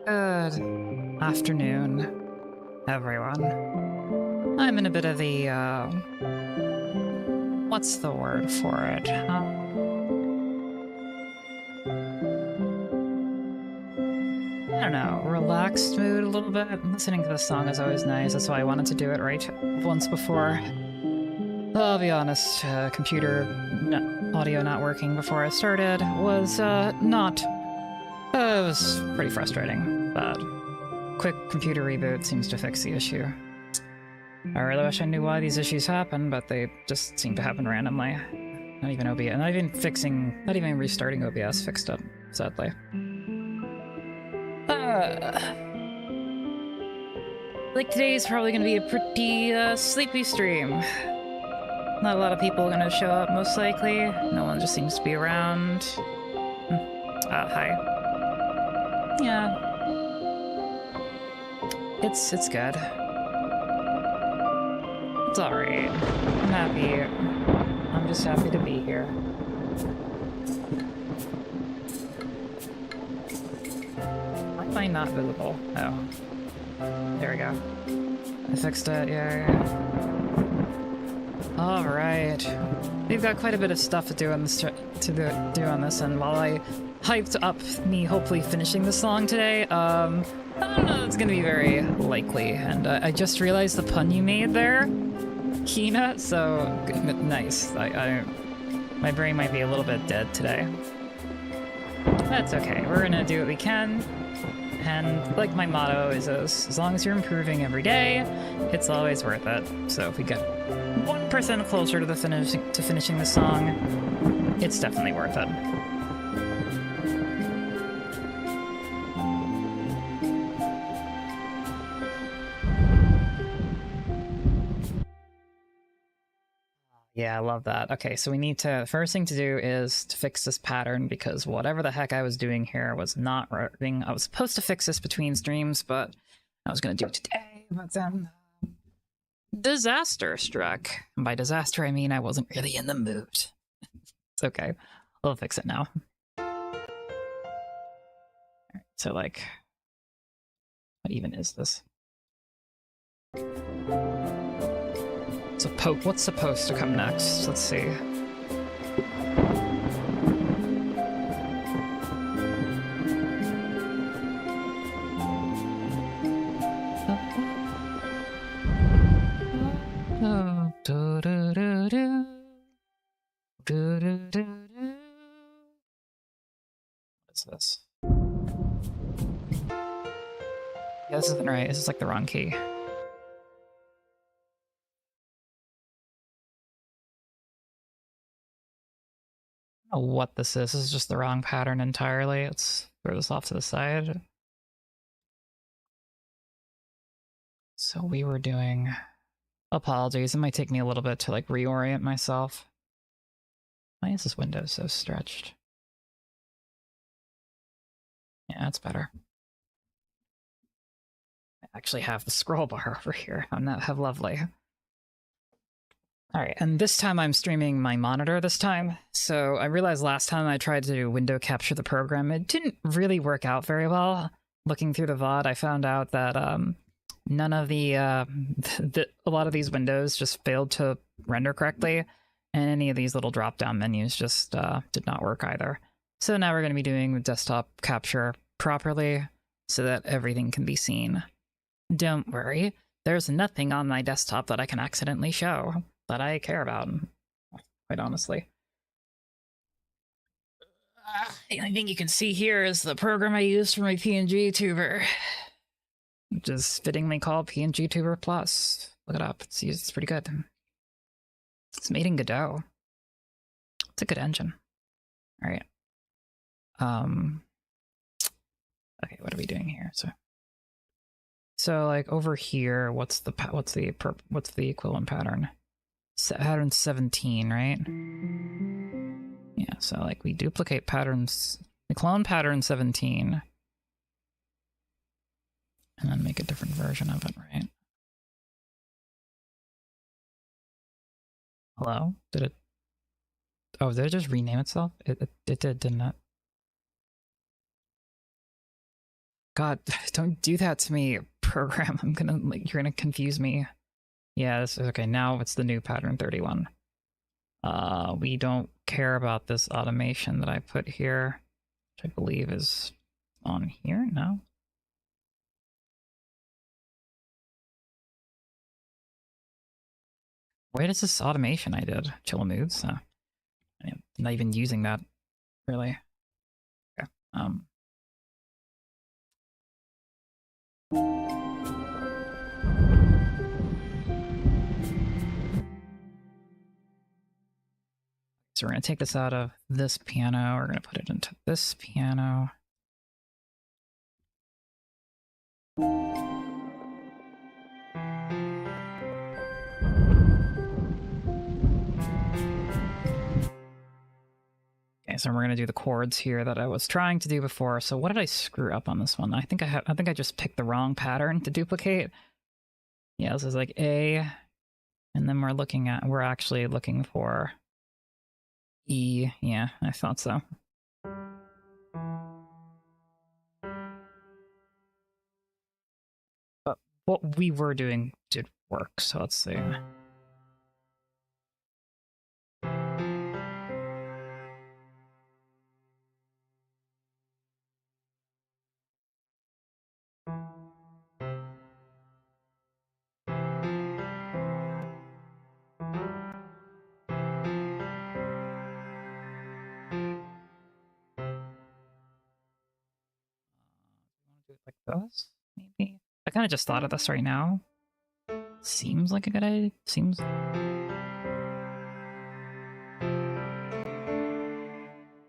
Good afternoon, everyone. I'm in a bit of the, what's the word for it? I don't know, relaxed mood a little bit. Listening to this song is always nice, that's why I wanted to do it right once before. I'll be honest, audio not working before I started was, it was pretty frustrating, but quick computer reboot seems to fix the issue. I really wish I knew why these issues happen, but they just seem to happen randomly. Not even OBS, not even restarting OBS fixed it, sadly. Like today's probably gonna be a pretty sleepy stream. Not a lot of people are gonna show up, most likely. No one just seems to be around. Hi. Yeah. It's good. It's alright. I'm happy. I'm just happy to be here. Why am I not visible? Oh. There we go. I fixed it, yeah. All right, we've got quite a bit of stuff to do on this on this, and while I hyped up me hopefully finishing the song today, I don't know it's gonna be very likely. And I just realized the pun you made there, Kina. So nice. My brain might be a little bit dead today. That's okay. We're gonna do what we can. And like my motto is, as long as you're improving every day, it's always worth it. So if we get 1% closer to finishing the song, it's definitely worth it. Yeah, I love that. Okay, so we need to, the first thing to do is to fix this pattern, because whatever the heck I was doing here was not working. I was supposed to fix this between streams, but I was going to do it today, but then disaster struck. And by disaster, I mean I wasn't really in the mood. It's okay. We'll fix it now. All right, so like, what even is this? So what's supposed to come next? Let's see. What is this? Yeah, this isn't right. This is like the wrong key. I don't know what this is. This is just the wrong pattern entirely. Let's throw this off to the side. So we were doing... Apologies, it might take me a little bit to like reorient myself. Why is this window so stretched? Yeah, that's better. I actually have the scroll bar over here. I'm not have lovely. All right, and this time I'm streaming my monitor this time. So I realized last time I tried to window capture the program, it didn't really work out very well. Looking through the VOD, I found out that none of a lot of these windows just failed to render correctly, and any of these little drop-down menus just did not work either. So now we're going to be doing the desktop capture properly so that everything can be seen. Don't worry, there's nothing on my desktop that I can accidentally show that I care about, quite honestly. The only thing you can see here is the program I used for my PNG tuber, which is fittingly called PNG Tuber Plus. Look it up. It's pretty good. It's made in Godot. It's a good engine. All right. Okay, what are we doing here? So like over here, what's the equivalent pattern? Pattern 17, right? Yeah. So like we duplicate patterns, we clone pattern 17. And then make a different version of it, right? Hello? Did it... Oh, did it just rename itself? It did, didn't it? God, don't do that to me, program. I'm gonna, like, you're gonna confuse me. Yeah, this is okay. Now it's the new pattern 31. We don't care about this automation that I put here, which I believe is on here. No? Where is this automation I did? Chill moods? I'm not even using that, really. Okay. So we're going to take this out of this piano. We're going to put it into this piano. Okay, so we're going to do the chords here that I was trying to do before. So what did I screw up on this one? I think I just picked the wrong pattern to duplicate. Yeah, this is like A, and then we're actually looking for E. Yeah, I thought so. But what we were doing did work, so let's see. like this, maybe. I kind of just thought of this right now. Seems like a good idea. Seems.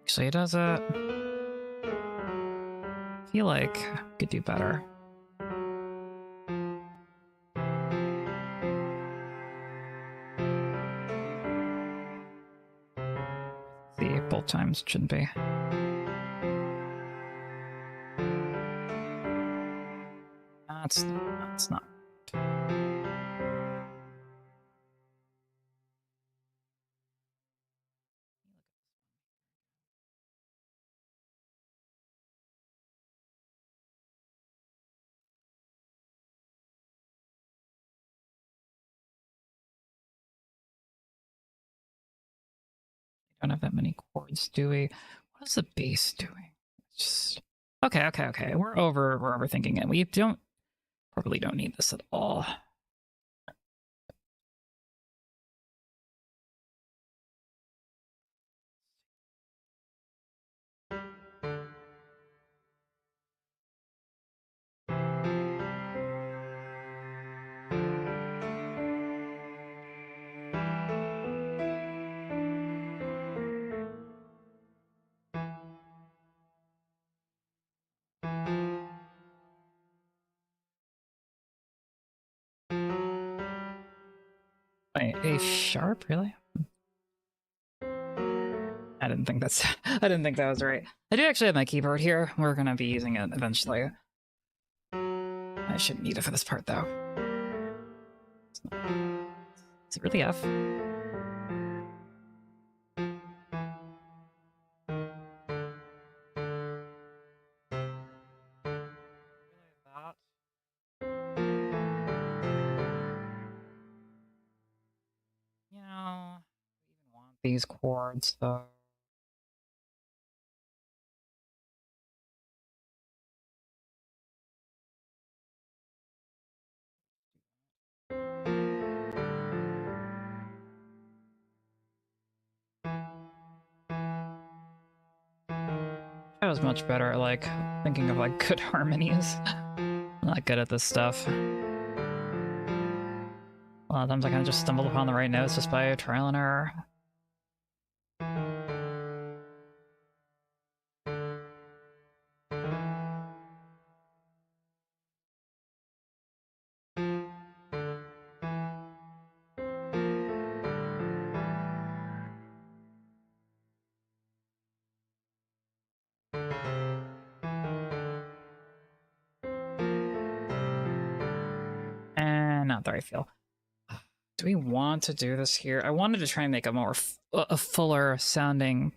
Actually, it does it. I feel like I could do better. See, both times shouldn't be. That's not. Don't have that many chords, do we? What is the bass doing? Just okay. We're overthinking it. We probably don't need this at all. Wait, A sharp, really? I didn't think that was right. I do actually have my keyboard here. We're gonna be using it eventually. I shouldn't need it for this part though. Is it really F? You know, I even want these chords though. I was much better at like thinking of like good harmonies. I'm not good at this stuff. A lot of times I kind of just stumbled upon the right notes just by trial and error. And not that I feel. Do we want to do this here? I wanted to try and make a more a fuller sounding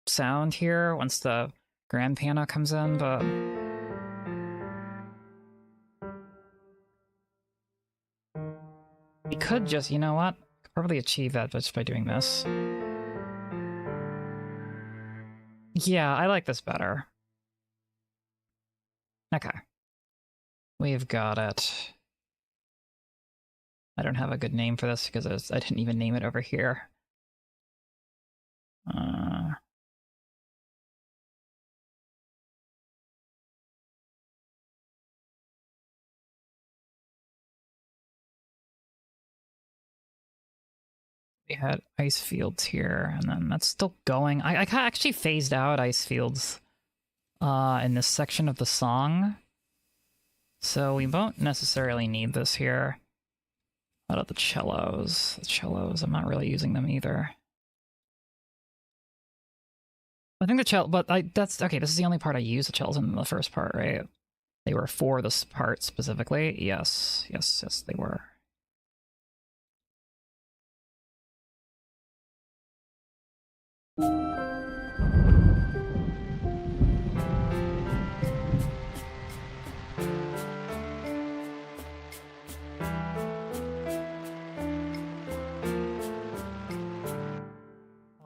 sound here once the grand piano comes in, but we could just, you know what? Could probably achieve that just by doing this. Yeah, I like this better. Okay. We've got it. I don't have a good name for this because I didn't even name it over here. We had ice fields here, and then that's still going. I actually phased out ice fields in this section of the song, so we won't necessarily need this here. What about the cellos? The cellos, I'm not really using them either. I think the cello, but that's okay. This is the only part I use the cellos in the first part, right? They were for this part specifically. Yes, they were.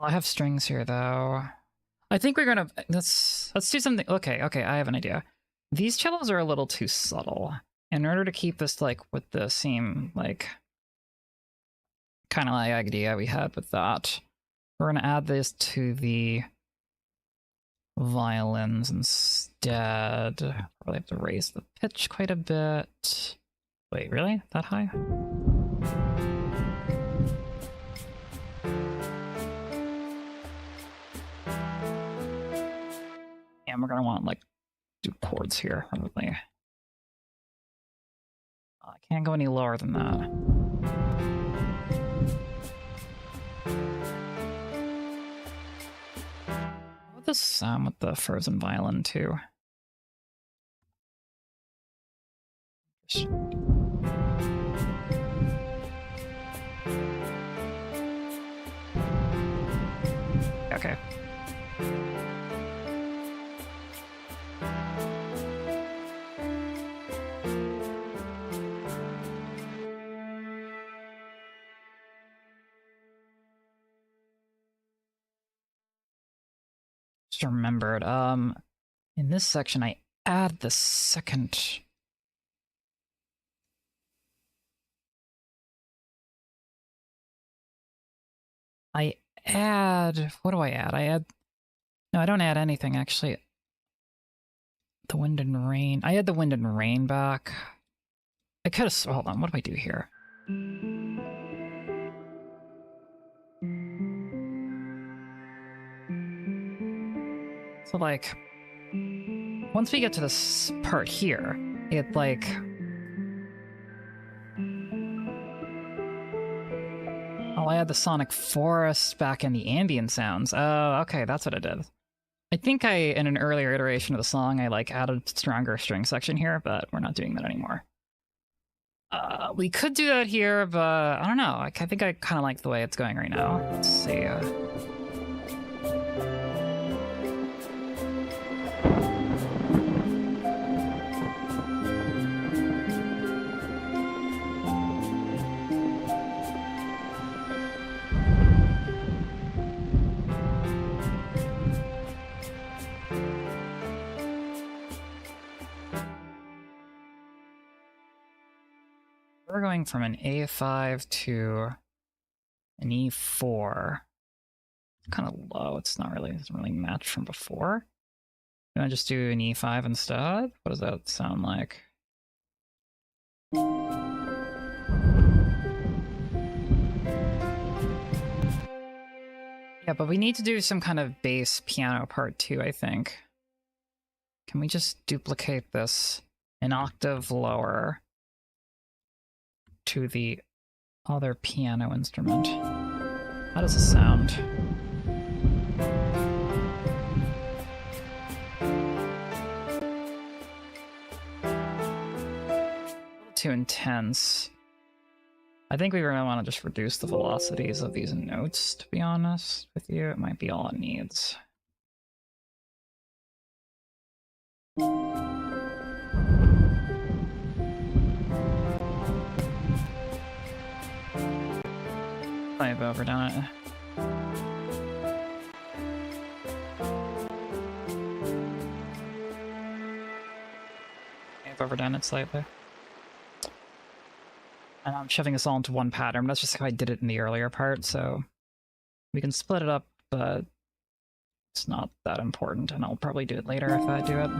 Well, I have strings here though. I think we're gonna let's do something. Okay, I have an idea. These cellos are a little too subtle. In order to keep this like with the same like kind of like idea we had with that, we're gonna add this to the violins instead. Probably have to raise the pitch quite a bit. Wait, really? That high? And we're gonna want like do chords here, probably. I can't go any lower than that. What this with the frozen violin too? Okay. Just remembered, in this section I add the second. I add, what do I add? No, I don't add anything actually. The wind and rain. I add the wind and rain back. I could have, hold on, what do I do here? So like, once we get to this part here, it like, oh, I add the sonic forest back in the ambient sounds. Oh, okay, that's what I did. I think in an earlier iteration of the song, I like added stronger string section here, but we're not doing that anymore. We could do that here, but I don't know. I think I kind of like the way it's going right now. Let's see. We're going from an A5 to an E4. It's kind of low. It doesn't really match from before. You want to just do an E5 instead? What does that sound like? Yeah, but we need to do some kind of bass piano part too, I think. Can we just duplicate this an octave lower to the other piano instrument? How does it sound? Too intense. I think we really want to just reduce the velocities of these notes, to be honest with you. It might be all it needs. I've overdone it. I've overdone it slightly. And I'm shoving this all into one pattern. That's just how I did it in the earlier part, so we can split it up, but it's not that important, and I'll probably do it later if I do it.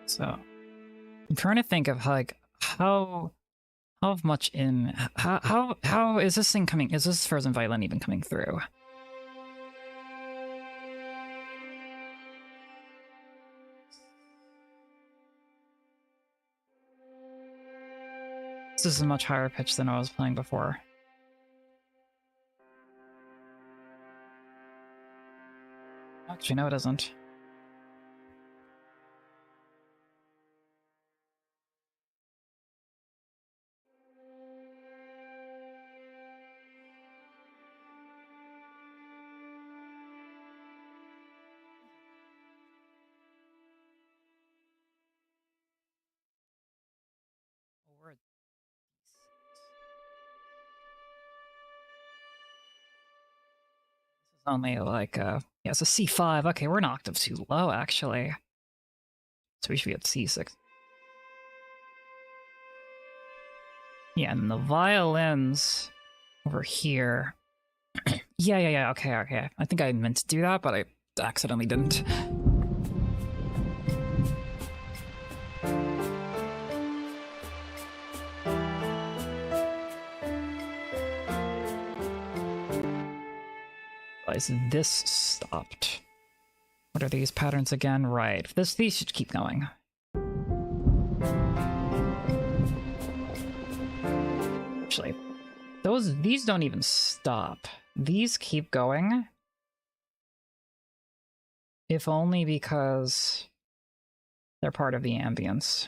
So I'm trying to think of like how much in how is this thing coming? Is this frozen violin even coming through? This is a much higher pitch than I was playing before. Actually, no, it isn't. Only like yeah, it's a C5. Okay, we're an octave too low actually, so we should be at C6. Yeah, and the violins over here. Yeah, okay. I think I meant to do that, but I accidentally didn't. Why is this stopped? What are these patterns again? Right. These should keep going. Actually, these don't even stop. These keep going. If only because they're part of the ambience.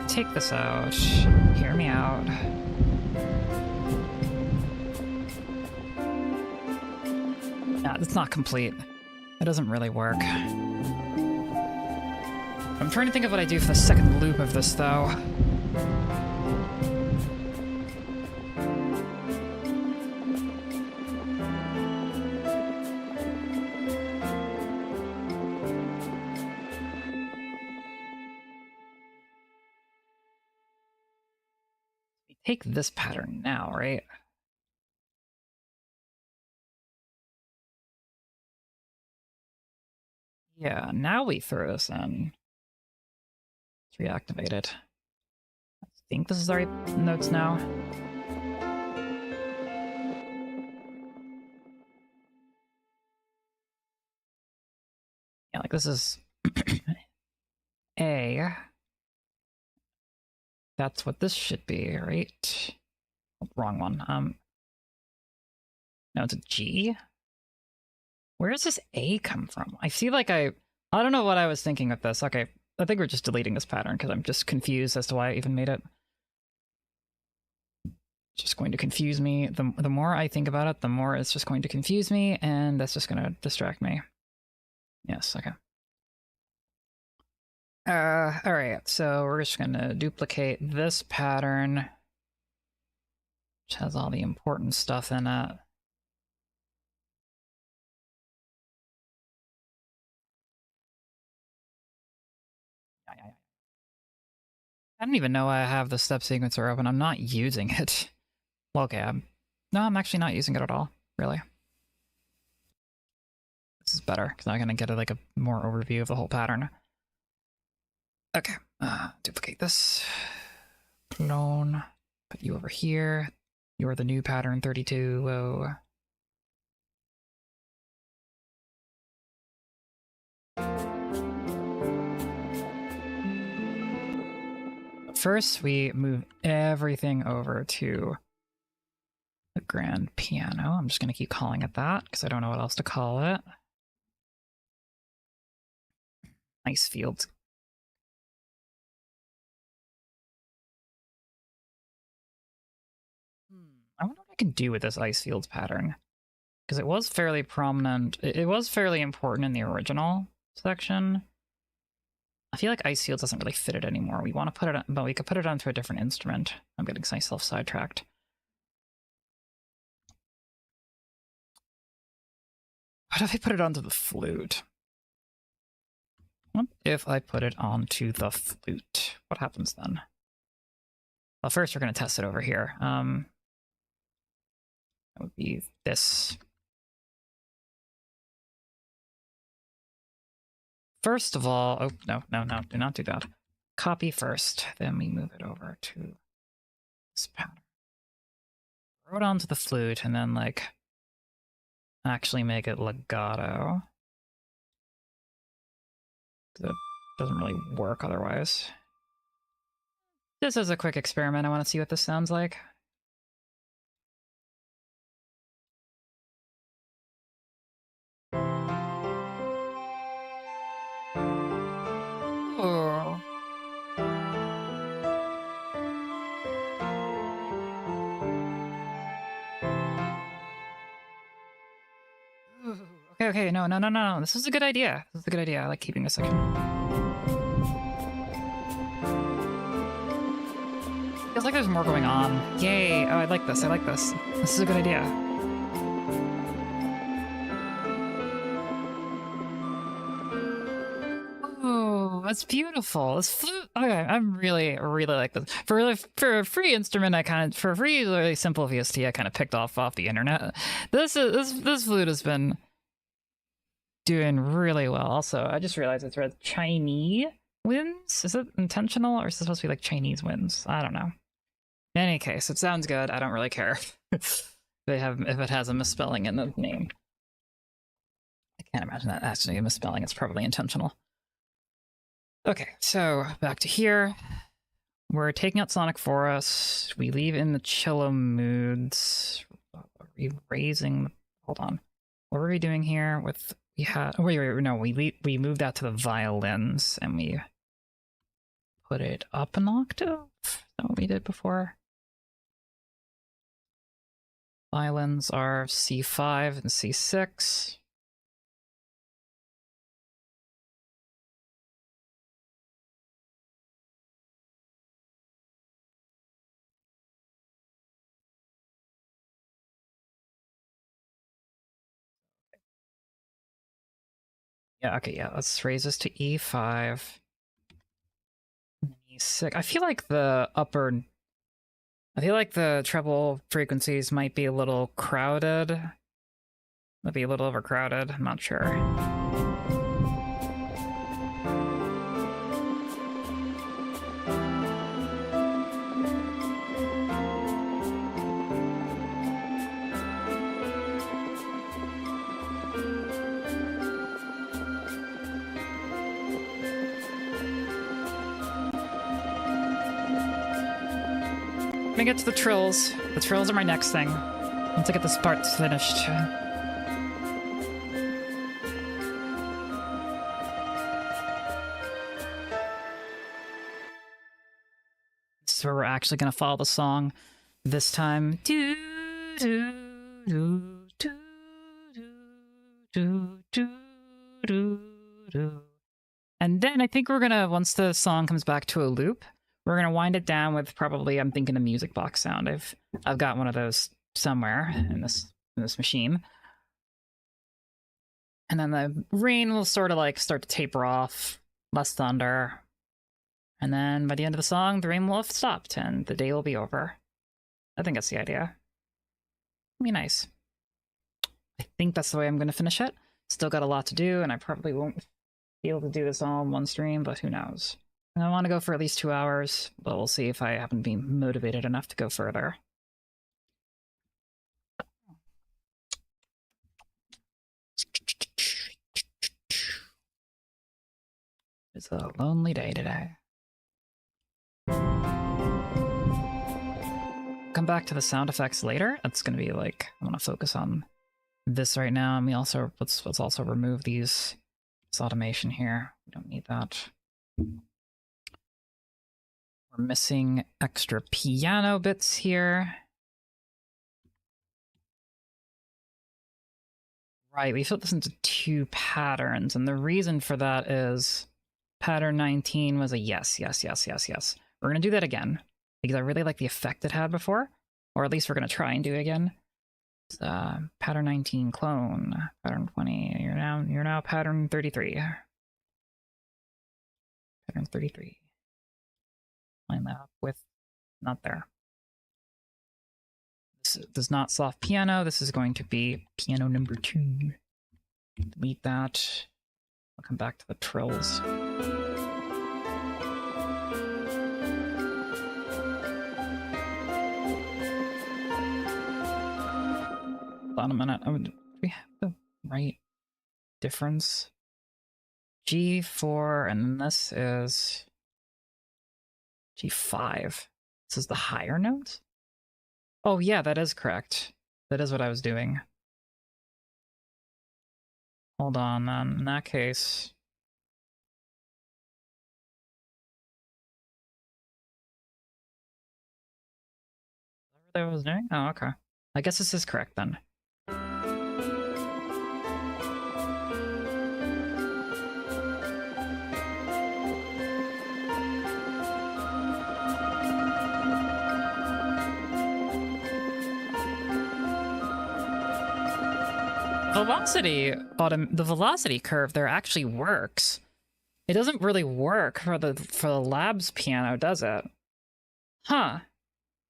Take this out. Hear me out. Nah, it's not complete. It doesn't really work. I'm trying to think of what I do for the second loop of this, though. Take this pattern now, right? Yeah, now we throw this in. Let's reactivate it. I think this is the right notes now. Yeah, like this is A. That's what this should be, right? Oh, wrong one. No, it's a G. Where does this A come from? I feel like I don't know what I was thinking with this. Okay, I think we're just deleting this pattern because I'm just confused as to why I even made it. It's just going to confuse me. The more I think about it, the more it's just going to confuse me, and that's just going to distract me. Yes, okay. Alright, so we're just going to duplicate this pattern, which has all the important stuff in it. I don't even know why I have the step sequencer open. I'm not using it. Well, okay, no, I'm actually not using it at all, really. This is better, because I'm going to get like a more overview of the whole pattern. Okay, duplicate this. Clone. Put you over here. You're the new pattern 32. Whoa. First, we move everything over to the grand piano. I'm just going to keep calling it that, because I don't know what else to call it. Ice fields. I wonder what I can do with this ice fields pattern. Because it was fairly prominent. It was fairly important in the original section. I feel like ice fields doesn't really fit it anymore. We want to put it on, but we could put it onto a different instrument. I'm getting myself sidetracked. What if I put it onto the flute? What if I put it onto the flute? What happens then? Well, first we're going to test it over here. That would be this. First of all, oh, no, do not do that. Copy first, then we move it over to this pattern. Throw it onto the flute, and then, like, actually make it legato. It doesn't really work otherwise. This is a quick experiment. I want to see what this sounds like. Oh. Ooh, Okay, no. This is a good idea. This is a good idea. I like keeping this second. Feels like there's more going on. Yay! Oh, I like this. I like this. This is a good idea. Oh, that's beautiful. This flute. Okay, I'm really like this. For a free instrument, for a free, really simple VST, I kind of picked off the internet. This flute has been doing really well. Also, I just realized it's read Chinese winds. Is it intentional or is it supposed to be like Chinese winds? I don't know. In any case, it sounds good. I don't really care if it has a misspelling in the name. I can't imagine that actually a misspelling. It's probably intentional. Okay, so back to here. We're taking out Sonic Forest. We leave in the chillo moods. Are we raising? Hold on. What were we doing here? We had. Oh, wait. No, we moved that to the violins and we put it up an octave. Is that what we did before? Violins are C5 and C6. Yeah, okay, yeah, let's raise this to E5. E6. I feel like the treble frequencies might be a little crowded. Might be a little overcrowded, I'm not sure. Let me get to the trills. The trills are my next thing. Once I get this part finished. This is where we're actually going to follow the song this time. And then I think we're going to, once the song comes back to a loop, we're gonna wind it down with probably, I'm thinking, a music box sound. I've got one of those somewhere in this machine. And then the rain will sort of like start to taper off, less thunder. And then by the end of the song, the rain will have stopped and the day will be over. I think that's the idea. It'll be nice. I think that's the way I'm gonna finish it. Still got a lot to do, and I probably won't be able to do this all in one stream, but who knows. I want to go for at least 2 hours, but we'll see if I happen to be motivated enough to go further. It's a lonely day today. Come back to the sound effects later. That's going to be like, I want to focus on this right now. And let's also remove this automation here. We don't need that. We're missing extra piano bits here. Right, we split this into 2 patterns, and the reason for that is pattern 19 was a yes. We're going to do that again, because I really like the effect it had before, or at least we're going to try and do it again. Pattern 19 clone, pattern 20, you're now pattern 33. Pattern 33. Line that up with not there. This does not soft piano. This is going to be piano number 2. Delete that. I'll come back to the trills. Hold on a minute. Do we have the right difference? G4, and this is G5. This is the higher note? Oh yeah, that is correct. That is what I was doing. Hold on, then. In that case... Is that what I was doing? Oh, okay. I guess this is correct, then. the velocity curve there actually works. It doesn't really work for the labs piano, does it? Huh.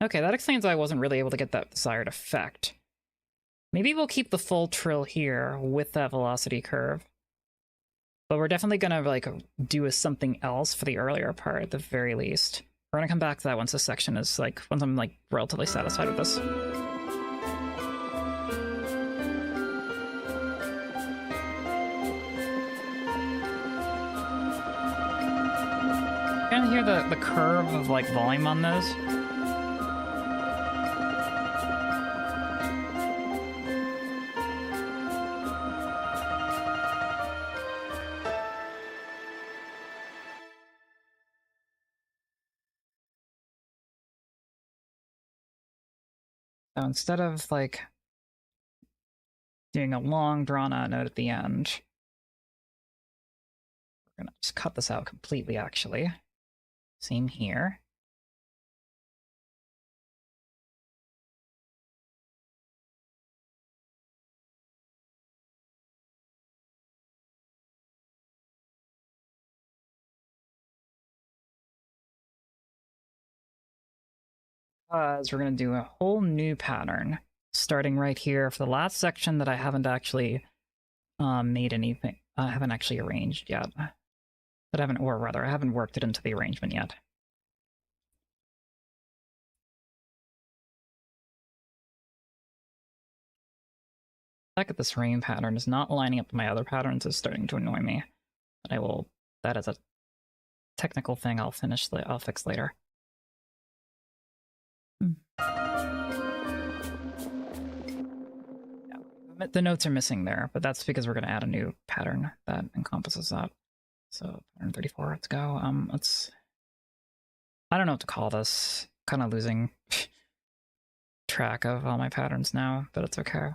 Okay, that explains why I wasn't really able to get that desired effect. Maybe we'll keep the full trill here with that velocity curve. But we're definitely gonna, like, do something else for the earlier part, at the very least. We're gonna come back to that once this section is, like, once I'm, like, relatively satisfied with this. Can you hear the curve of, like, volume on those? So instead of, like, doing a long drawn-out note at the end, we're gonna just cut this out completely, actually. Same here. Because we're going to do a whole new pattern, starting right here for the last section that I haven't actually made anything. I haven't actually arranged yet. But I haven't, or rather, I haven't worked it into the arrangement yet. The fact that this rain pattern is not lining up with my other patterns is starting to annoy me. But I will, that is a technical thing I'll fix later. Yeah, the notes are missing there, but that's because we're going to add a new pattern that encompasses that. So pattern 34, let's go. I don't know what to call this. Kind of losing track of all my patterns now, but it's okay.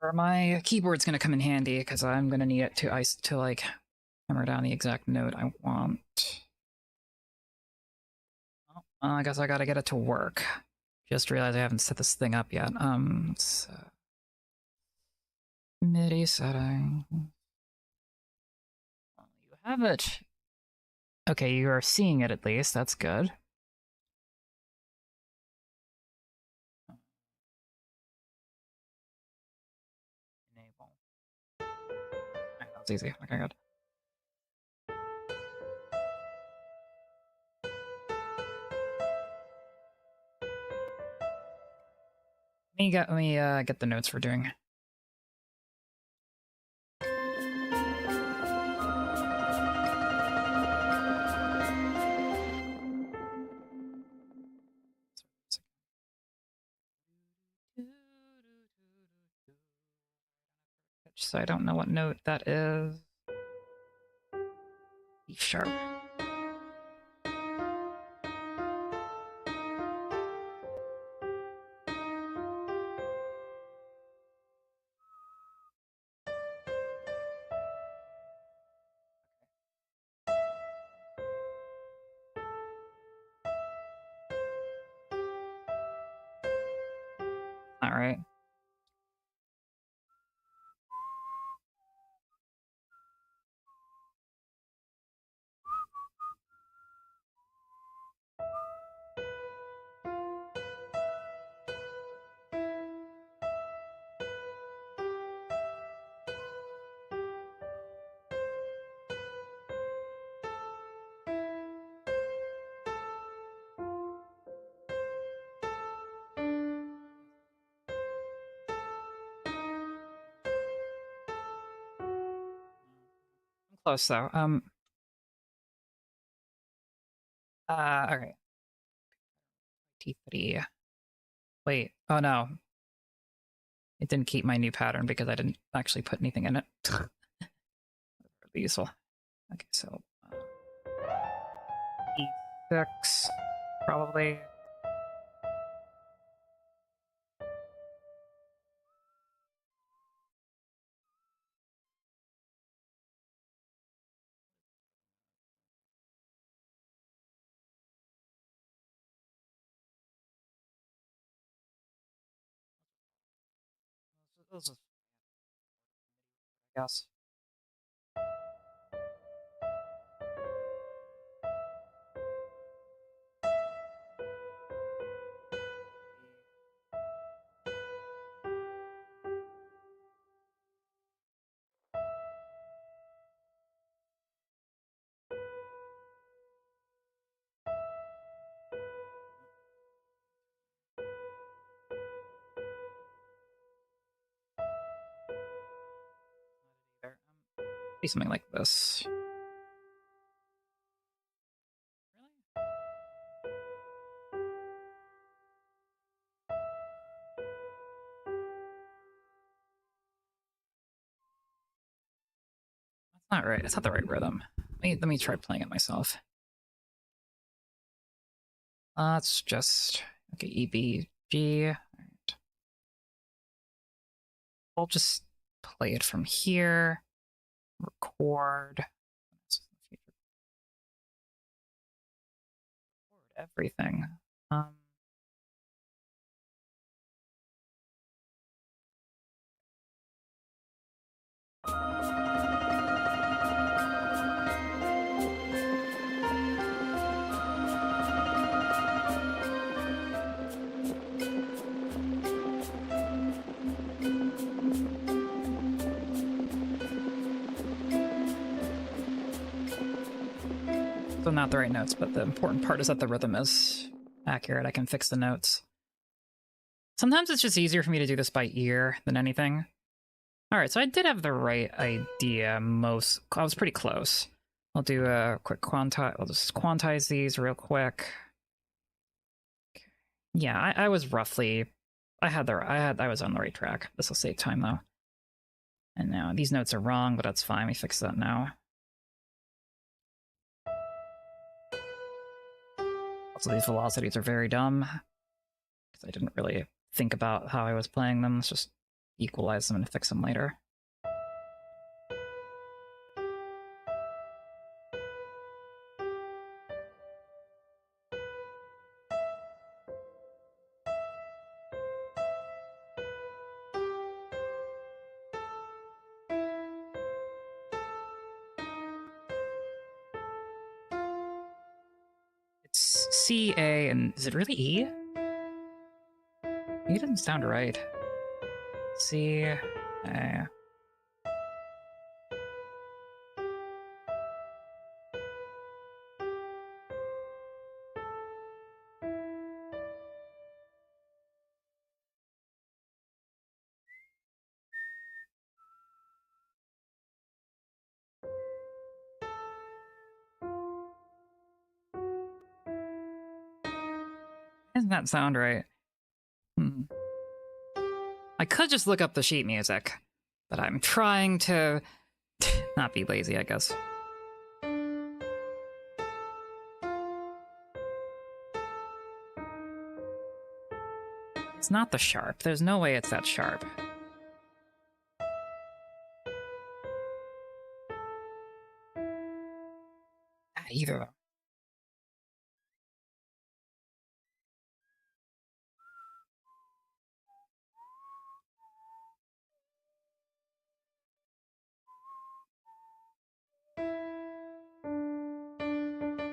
Or my keyboard's gonna come in handy because I'm gonna need it to like hammer down the exact note I want. Well, I guess I gotta get it to work. Just realized I haven't set this thing up yet. MIDI setting. You have it. Okay, you are seeing it at least. That's good. Enable. Alright, that was easy. Okay, good. Let me get the notes we're doing. So I don't know what note that is. E sharp. All right. I'm close though. Okay. T3. Wait. Oh no. It didn't keep my new pattern because I didn't actually put anything in it. Really useful. Okay, so E6 probably. Those are- I guess. There. Be something like this. Really? That's not right. It's not the right rhythm. Let me try playing it myself. Let's just okay, E B G. All right. We'll just play it from here. Record. Record everything. So not the right notes, but the important part is that the rhythm is accurate. I can fix the notes. Sometimes it's just easier for me to do this by ear than anything. All right, so I did have the right idea. I was pretty close. I'll do a quick quantize. I'll just quantize these real quick. Yeah, I was roughly. I was on the right track. This will save time though. And now these notes are wrong, but that's fine. We fix that now. Also, these velocities are very dumb because I didn't really think about how I was playing them. Let's just equalize them and fix them later. It's C, A, and is it really E? E doesn't sound right. C, A. Doesn't that sound right? I could just look up the sheet music, but I'm trying to not be lazy, I guess. It's not the sharp. There's no way it's that sharp. Either.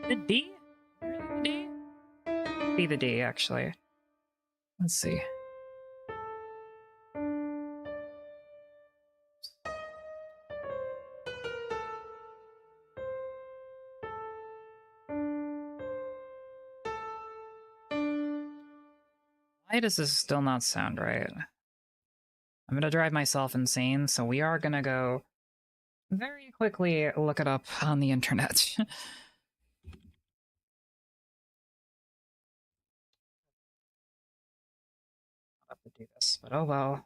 The D? Really the D? Be the D, actually. Let's see. Why does this still not sound right? I'm gonna drive myself insane, so we are gonna go very quickly look it up on the internet. I'll have to do this, but oh well.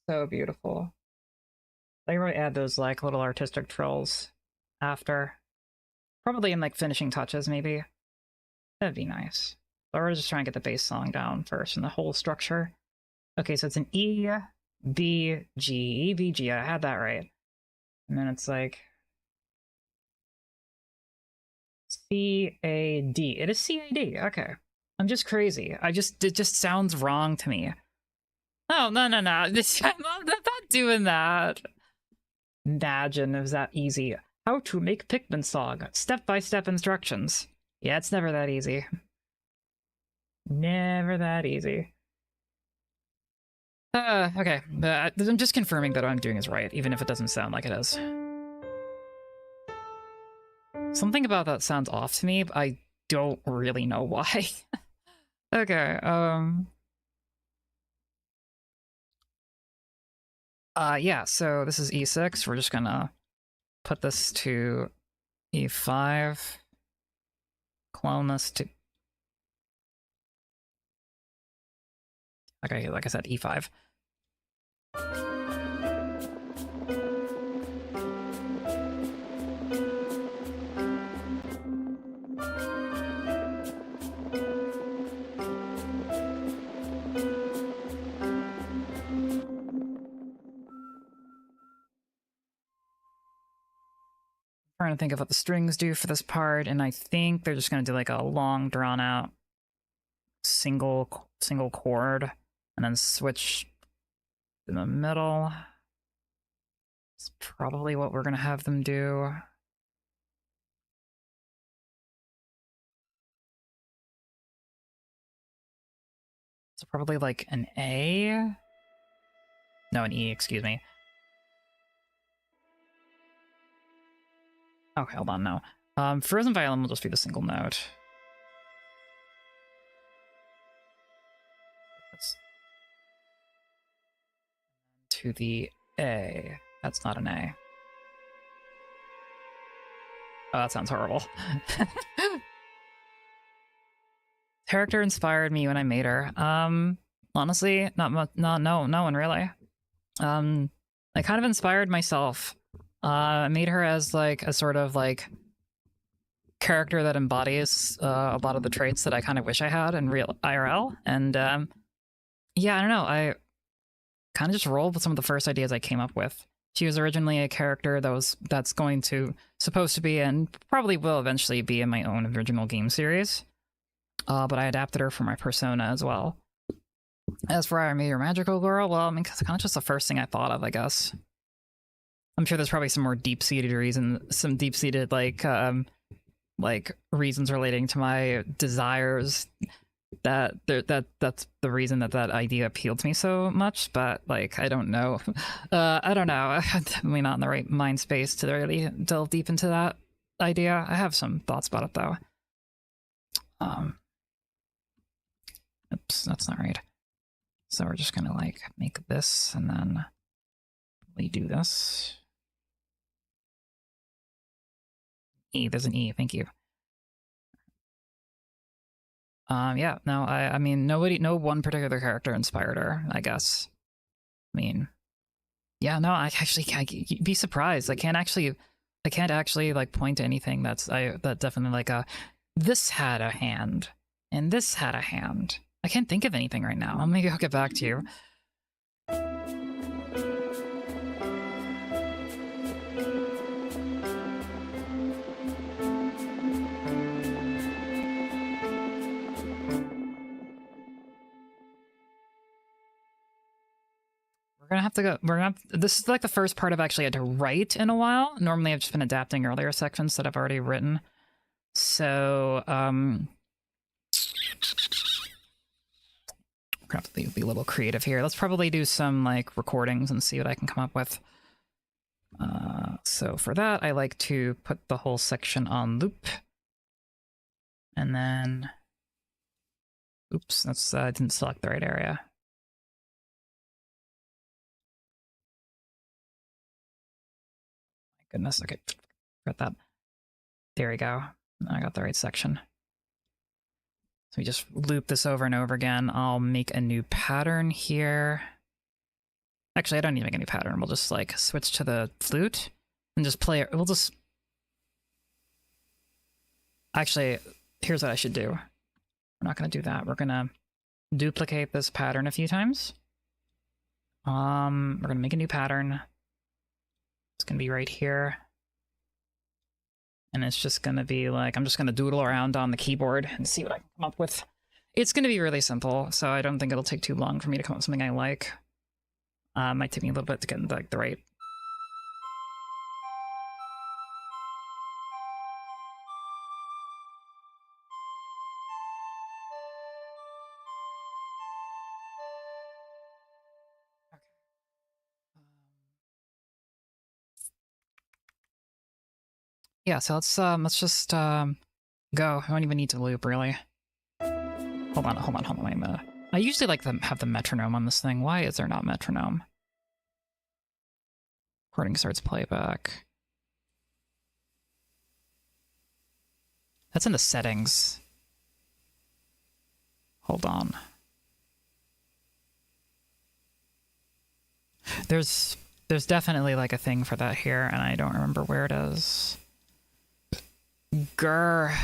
So beautiful. They really add those like little artistic trills after. Probably in like finishing touches, maybe. That'd be nice. But we're just trying to get the bass song down first and the whole structure. Okay, so it's an E, B, G, E, B, G. I had that right. And then it's like C, A, D. It is C, A, D. Okay. I'm just crazy. It just sounds wrong to me. Oh, no. I'm not doing that. Imagine it was that easy. How to make Pikmin song. Step-by-step instructions. Yeah, it's never that easy. Never that easy. Okay. I'm just confirming that what I'm doing is right, even if it doesn't sound like it is. Something about that sounds off to me, but I don't really know why. Okay, yeah, so this is E6. We're just gonna put this to E5. Clone this to... Okay, like I said, E5. Trying to think of what the strings do for this part, and I think they're just gonna do like a long, drawn-out single chord, and then switch in the middle. It's probably what we're gonna have them do. It's probably like an A? No, an E, excuse me. Okay, hold on, no. Frozen Violin will just be the single note. That's... to the A. That's not an A. Oh, that sounds horrible. Character inspired me when I made her. Honestly, no one really. I kind of inspired myself. I made her as like a sort of like character that embodies a lot of the traits that I kind of wish I had in real IRL. And yeah, I don't know. I kind of just rolled with some of the first ideas I came up with. She was originally a character that's supposed to be and probably will eventually be in my own original game series. But I adapted her for my persona as well. As for I made her magical girl, well, I mean, it's kind of just the first thing I thought of, I guess. I'm sure there's probably some more deep-seated reasons, some deep-seated like reasons relating to my desires that's the reason that idea appealed to me so much. But like, I don't know. I don't know. I'm definitely not in the right mind space to really delve deep into that idea. I have some thoughts about it though. Oops, that's not right. So we're just gonna like make this and then we do this. E, there's an E, thank you. Yeah, no, I mean, no one particular character inspired her, I guess. I mean, yeah, no, I actually can't be surprised. I can't actually like point to anything that definitely like this had a hand and this had a hand. I can't think of anything right now. Maybe I'll get back to you. This is like the first part I've actually had to write in a while. Normally I've just been adapting earlier sections that I've already written. So, we're gonna have to be a little creative here. Let's probably do some like recordings and see what I can come up with. So for that, I like to put the whole section on loop. And then, oops, that's, I didn't select the right area. Goodness, okay, got that. There we go. I got the right section. So we just loop this over and over again. I'll make a new pattern here. Actually, I don't need to make any pattern. We'll just like switch to the flute and just play it. We'll just... Actually, here's what I should do. We're not going to do that. We're going to duplicate this pattern a few times. We're going to make a new pattern. It's going to be right here. And it's just going to be like, I'm just going to doodle around on the keyboard and see what I can come up with. It's going to be really simple, so I don't think it'll take too long for me to come up with something I like. Might take me a little bit to get like the right... Yeah, so let's just go. I don't even need to loop, really. Hold on. I usually like to have the metronome on this thing. Why is there not metronome? Recording starts playback. That's in the settings. Hold on. There's definitely like a thing for that here, and I don't remember where it is. Grr.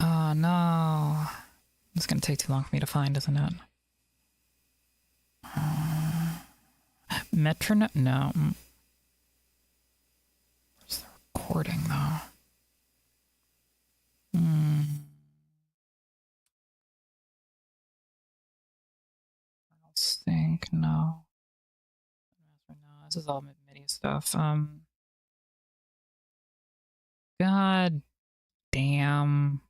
Oh no. It's gonna take too long for me to find, isn't it? Metronome? No. Where's the recording, though? I don't think, no. This is all MIDI stuff. God damn.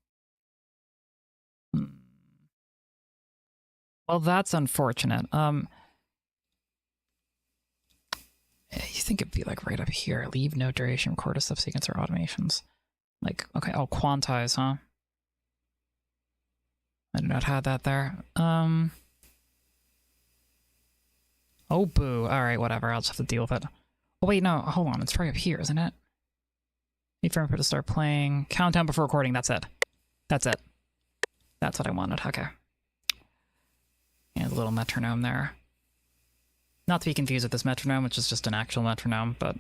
Well, that's unfortunate. You think it'd be like right up here. Leave no duration, record a subsequence or automations. Like, okay, I'll quantize, huh? I do not have that there. Oh, boo. Alright, whatever. I'll just have to deal with it. Oh, wait, no. Hold on. It's right up here, isn't it? Wait for input to start playing. Countdown before recording. That's it. That's it. That's what I wanted. Okay. And a little metronome there. Not to be confused with this metronome, which is just an actual metronome, but...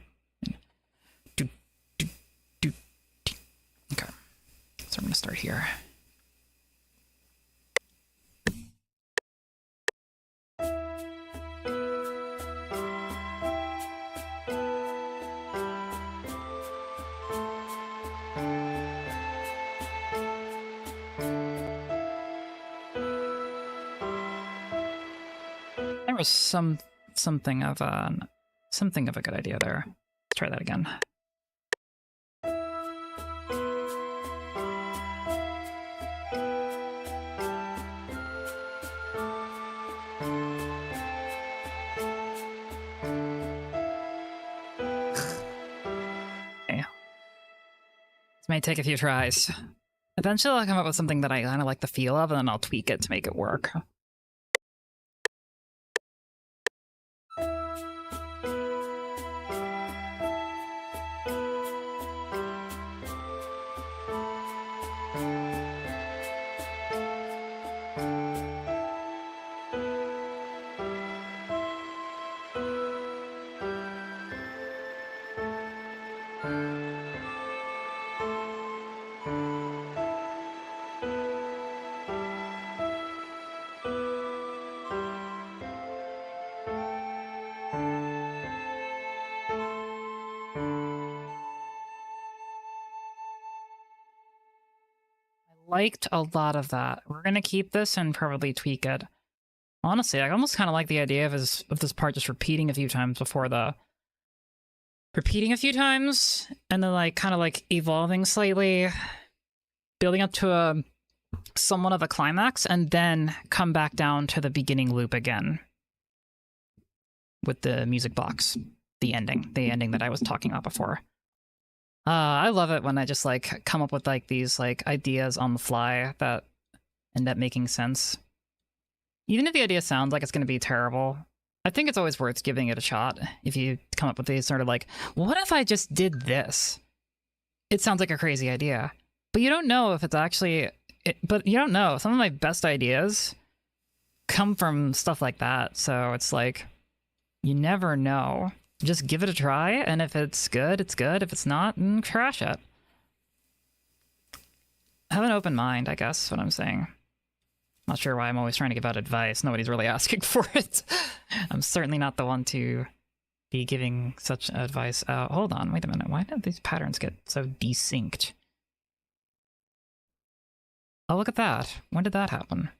Okay. So I'm going to start here. There was something of a good idea there. Let's try that again. Okay. This may take a few tries. Eventually I'll come up with something that I kind of like the feel of, and then I'll tweak it to make it work. Liked a lot of that. We're gonna keep this and probably tweak it. Honestly, I almost kind of like the idea of this part just repeating a few times before the... Repeating a few times, and then like kind of like evolving slightly, building up to a somewhat of a climax, and then come back down to the beginning loop again. With the music box. The ending that I was talking about before. I love it when I just like come up with like these like ideas on the fly that end up making sense. Even if the idea sounds like it's going to be terrible, I think it's always worth giving it a shot. If you come up with these sort of like, what if I just did this? It sounds like a crazy idea, but you don't know if it's actually but you don't know. Some of my best ideas come from stuff like that. So it's like, you never know. Just give it a try, and if it's good, it's good. If it's not, then trash it. Have an open mind, I guess, is what I'm saying. Not sure why I'm always trying to give out advice. Nobody's really asking for it. I'm certainly not the one to be giving such advice out. Hold on, wait a minute. Why did these patterns get so desynced? Oh, look at that. When did that happen?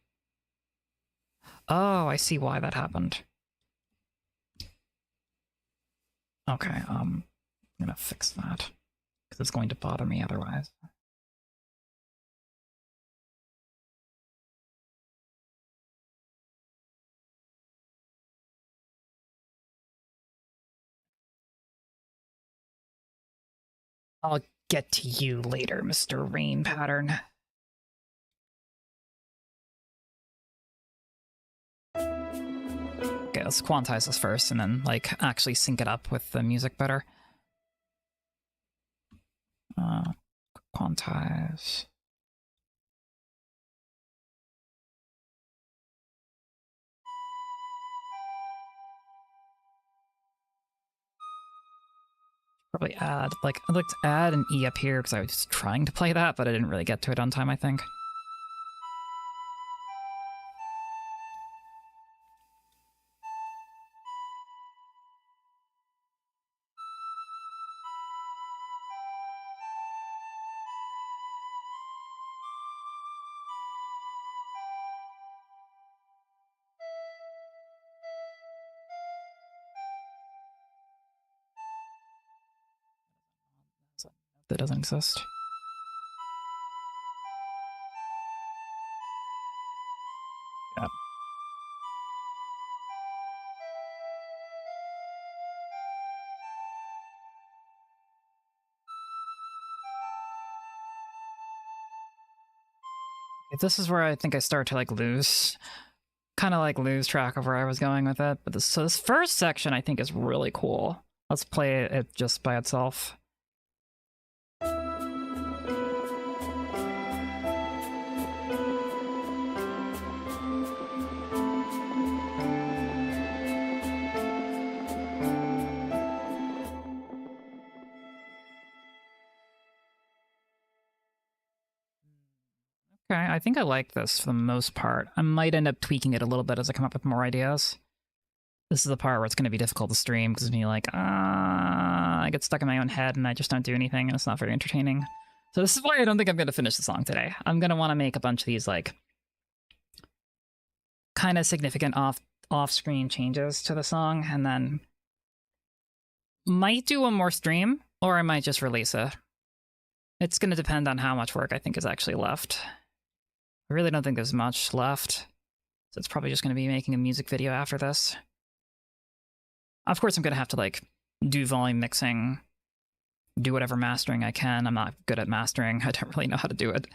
Oh, I see why that happened. Okay, I'm gonna fix that, because it's going to bother me otherwise. I'll get to you later, Mr. Rain Pattern. Okay, let's quantize this first, and then, like, actually sync it up with the music better. Quantize. Probably add, like, I'd like to add an E up here, because I was trying to play that, but I didn't really get to it on time, I think. That doesn't exist. Yeah. This is where I think I start to, like, lose track of where I was going with it. But so this first section I think is really cool. Let's play it just by itself. Okay, I think I like this for the most part. I might end up tweaking it a little bit as I come up with more ideas. This is the part where it's going to be difficult to stream, because me like, I get stuck in my own head and I just don't do anything, and it's not very entertaining. So this is why I don't think I'm going to finish the song today. I'm going to want to make a bunch of these, like, kind of significant off-screen changes to the song, and then might do one more stream, or I might just release it. It's going to depend on how much work I think is actually left. I really don't think there's much left, so it's probably just going to be making a music video after this. Of course, I'm going to have to, like, do volume mixing, do whatever mastering I can. I'm not good at mastering. I don't really know how to do it.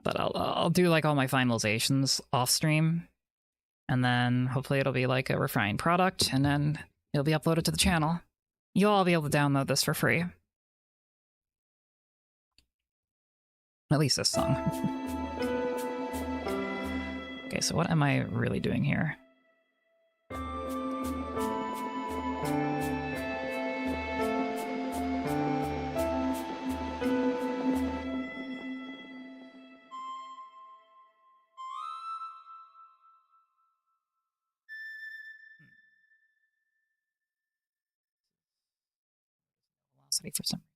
But I'll do, like, all my finalizations off-stream, and then hopefully it'll be, like, a refined product, and then it'll be uploaded to the channel. You'll all be able to download this for free. At least this song. Okay, so what am I really doing here? Velocity for some reason.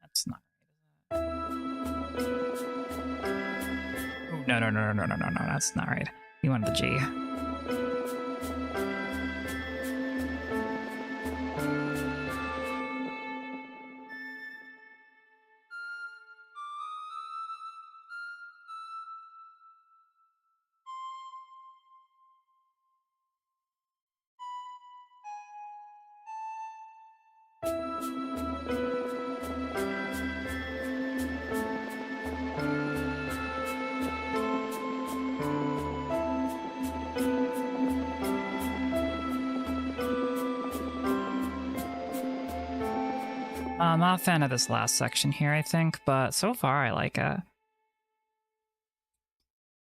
That's not right. Oh, no, that's not right. You wanted the G. I'm not a fan of this last section here, I think, but so far I like it.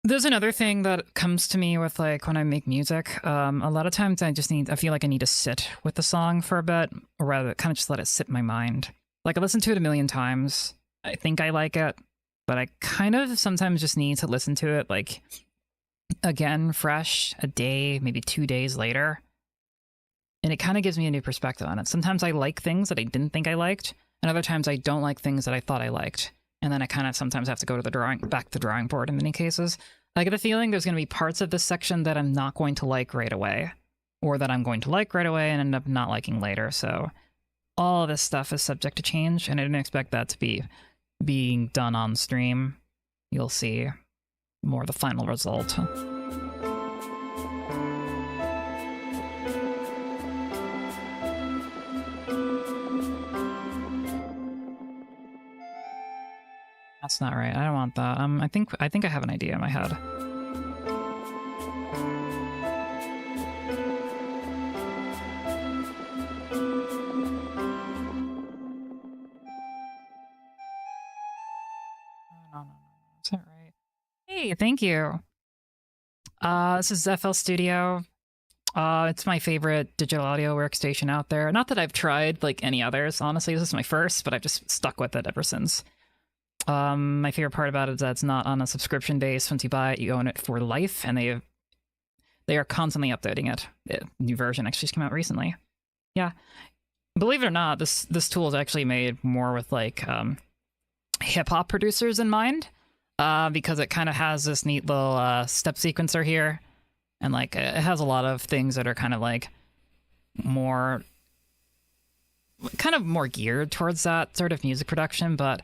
There's another thing that comes to me with like when I make music. A lot of times I feel like I need to sit with the song for a bit, or rather kind of just let it sit in my mind. Like I listen to it a million times. I think I like it, but I kind of sometimes just need to listen to it like again, fresh, a day, maybe 2 days later. And it kind of gives me a new perspective on it. Sometimes I like things that I didn't think I liked, and other times I don't like things that I thought I liked. And then I kind of sometimes have to go to back to the drawing board in many cases. I get a feeling there's going to be parts of this section that I'm not going to like right away, or that I'm going to like right away and end up not liking later. So all of this stuff is subject to change, and I didn't expect that to be being done on stream. You'll see more of the final result. That's not right. I don't want that. I think I have an idea in my head. No. Is that right? Hey, thank you. This is FL Studio. It's my favorite digital audio workstation out there. Not that I've tried like any others, honestly. This is my first, but I've just stuck with it ever since. My favorite part about it is that it's not on a subscription base. Once you buy it, you own it for life, and they are constantly updating it. The new version actually just came out recently. Yeah, believe it or not, this tool is actually made more with like hip hop producers in mind, because it kind of has this neat little step sequencer here, and like it has a lot of things that are kind of like more geared towards that sort of music production, but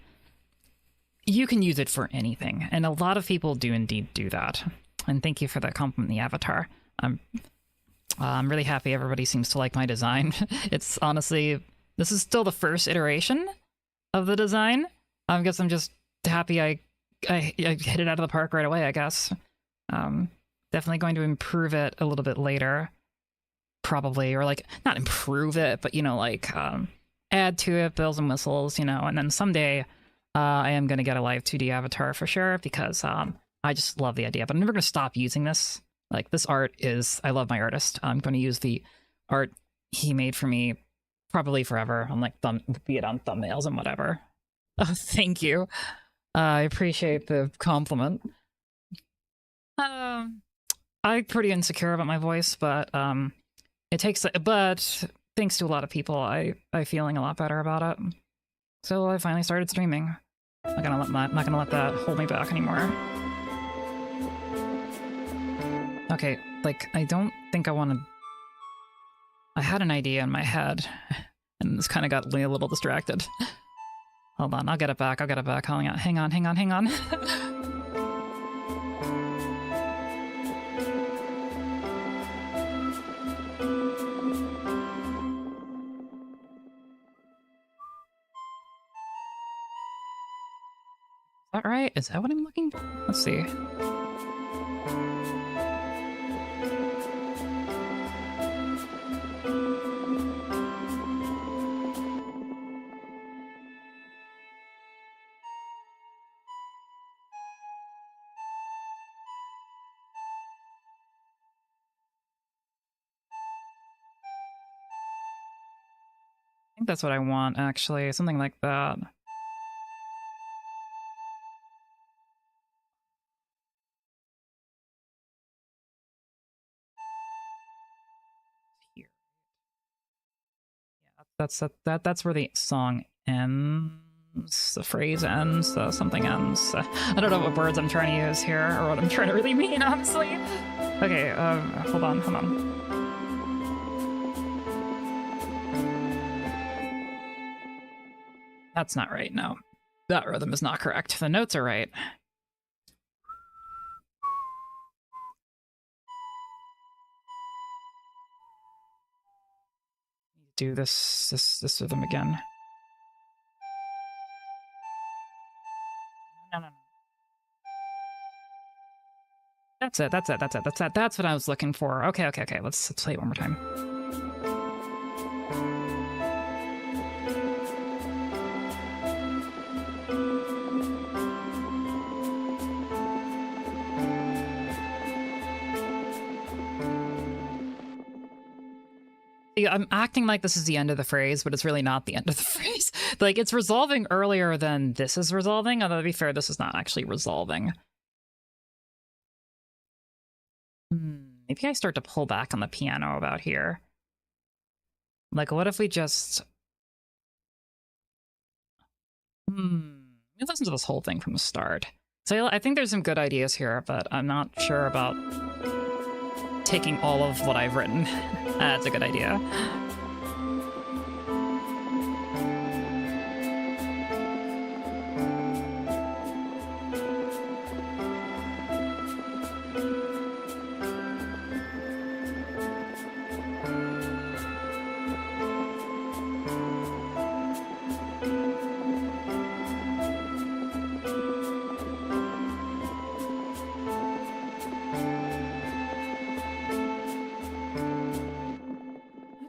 you can use it for anything, and a lot of people do indeed do that. And thank you for that compliment, the avatar. I'm really happy everybody seems to like my design. It's honestly, this is still the first iteration of the design. I guess I'm just happy I hit it out of the park right away, I guess. Definitely going to improve it a little bit later, probably, or like, not improve it, but, you know, like, add to it, bells and whistles, you know, and then someday I am going to get a live 2D avatar for sure, because I just love the idea, but I'm never going to stop using this. Like, this art is, I love my artist. I'm going to use the art he made for me probably forever, on like, be it on thumbnails and whatever. Oh, thank you. I appreciate the compliment. I'm pretty insecure about my voice, but but thanks to a lot of people, I'm feeling a lot better about it. So I finally started streaming. I'm not gonna let that hold me back anymore. Okay, like, I don't think I want to... I had an idea in my head, and this kind of got me a little distracted. Hold on, I'll get it back, Hang on. Is that right? Is that what I'm looking for? Let's see. I think that's what I want, actually. Something like that. That's where the song ends, the phrase ends, something ends. I don't know what words I'm trying to use here, or what I'm trying to really mean, honestly. Okay, hold on. That's not right, no. That rhythm is not correct. The notes are right. Do this rhythm again. No. That's it. That's what I was looking for. Okay. Let's play it one more time. I'm acting like this is the end of the phrase, but it's really not the end of the phrase. Like, it's resolving earlier than this is resolving, although to be fair, this is not actually resolving. Maybe I start to pull back on the piano about here. Like, what if we just... listen to this whole thing from the start. So I think there's some good ideas here, but I'm not sure about taking all of what I've written. That's a good idea.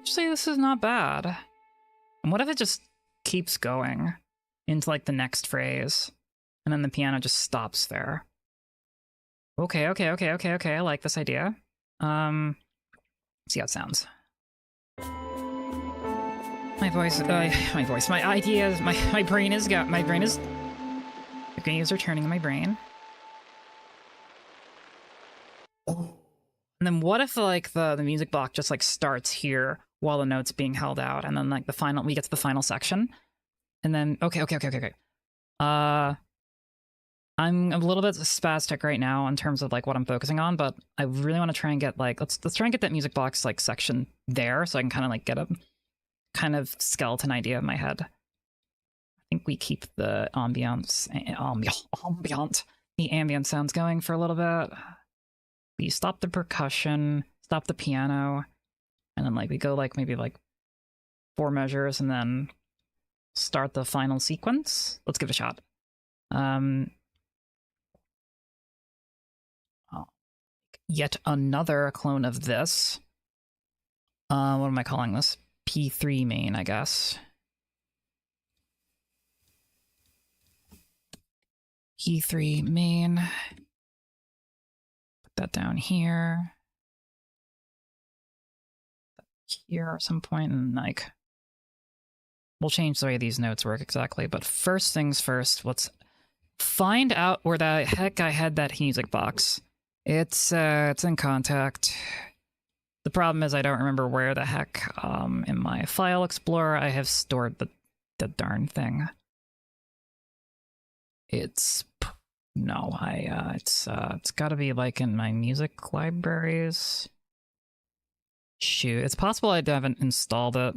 Actually, this is not bad. And what if it just keeps going into like the next phrase and then the piano just stops there? Okay. I like this idea. See how it sounds. My ideas, my brain is the gears are turning in my brain. And then what if like the music block just like starts here while the note's being held out, and then like we get to the final section, and then okay. I'm a little bit spastic right now in terms of like what I'm focusing on, but I really want to try and get like let's try and get that music box like section there, so I can kind of like get a kind of skeleton idea in my head. I think we keep the the ambient sounds going for a little bit. We stop the percussion, stop the piano, and then like we go like maybe like 4 measures and then start the final sequence. Let's give it a shot. Yet another clone of this. What am I calling this? P3 main, I guess. P3 main. Put that down here. Here at some point, and like we'll change the way these notes work exactly. But first things first, let's find out where the heck I had that music box. It's in Contact. The problem is I don't remember where the heck in my file explorer I have stored the darn thing. It's got to be like in my music libraries. Shoot, it's possible I haven't installed it.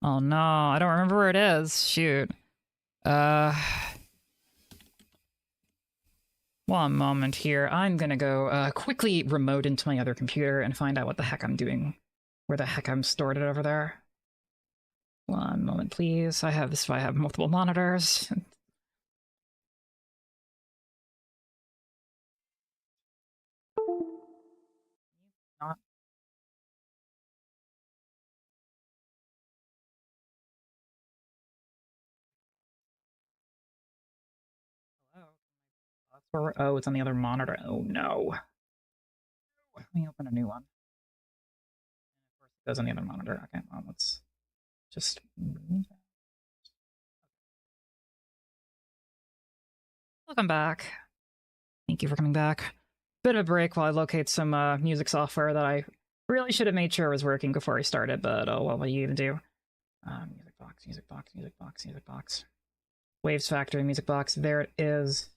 Oh no, I don't remember where it is. Shoot. One moment here. I'm gonna go quickly remote into my other computer and find out what the heck I'm doing. Where the heck I'm stored it over there. One moment, please. I have multiple monitors. Not. Hello. Oh, it's on the other monitor. Oh no. Let me open a new one. Of course, it goes on the other monitor. Okay, well, let's just move that. Welcome back. Thank you for coming back. Bit of a break while I locate some music software that I really should have made sure was working before I started, but oh well, what do you even do? Music box. Waves Factory, music box. There it is.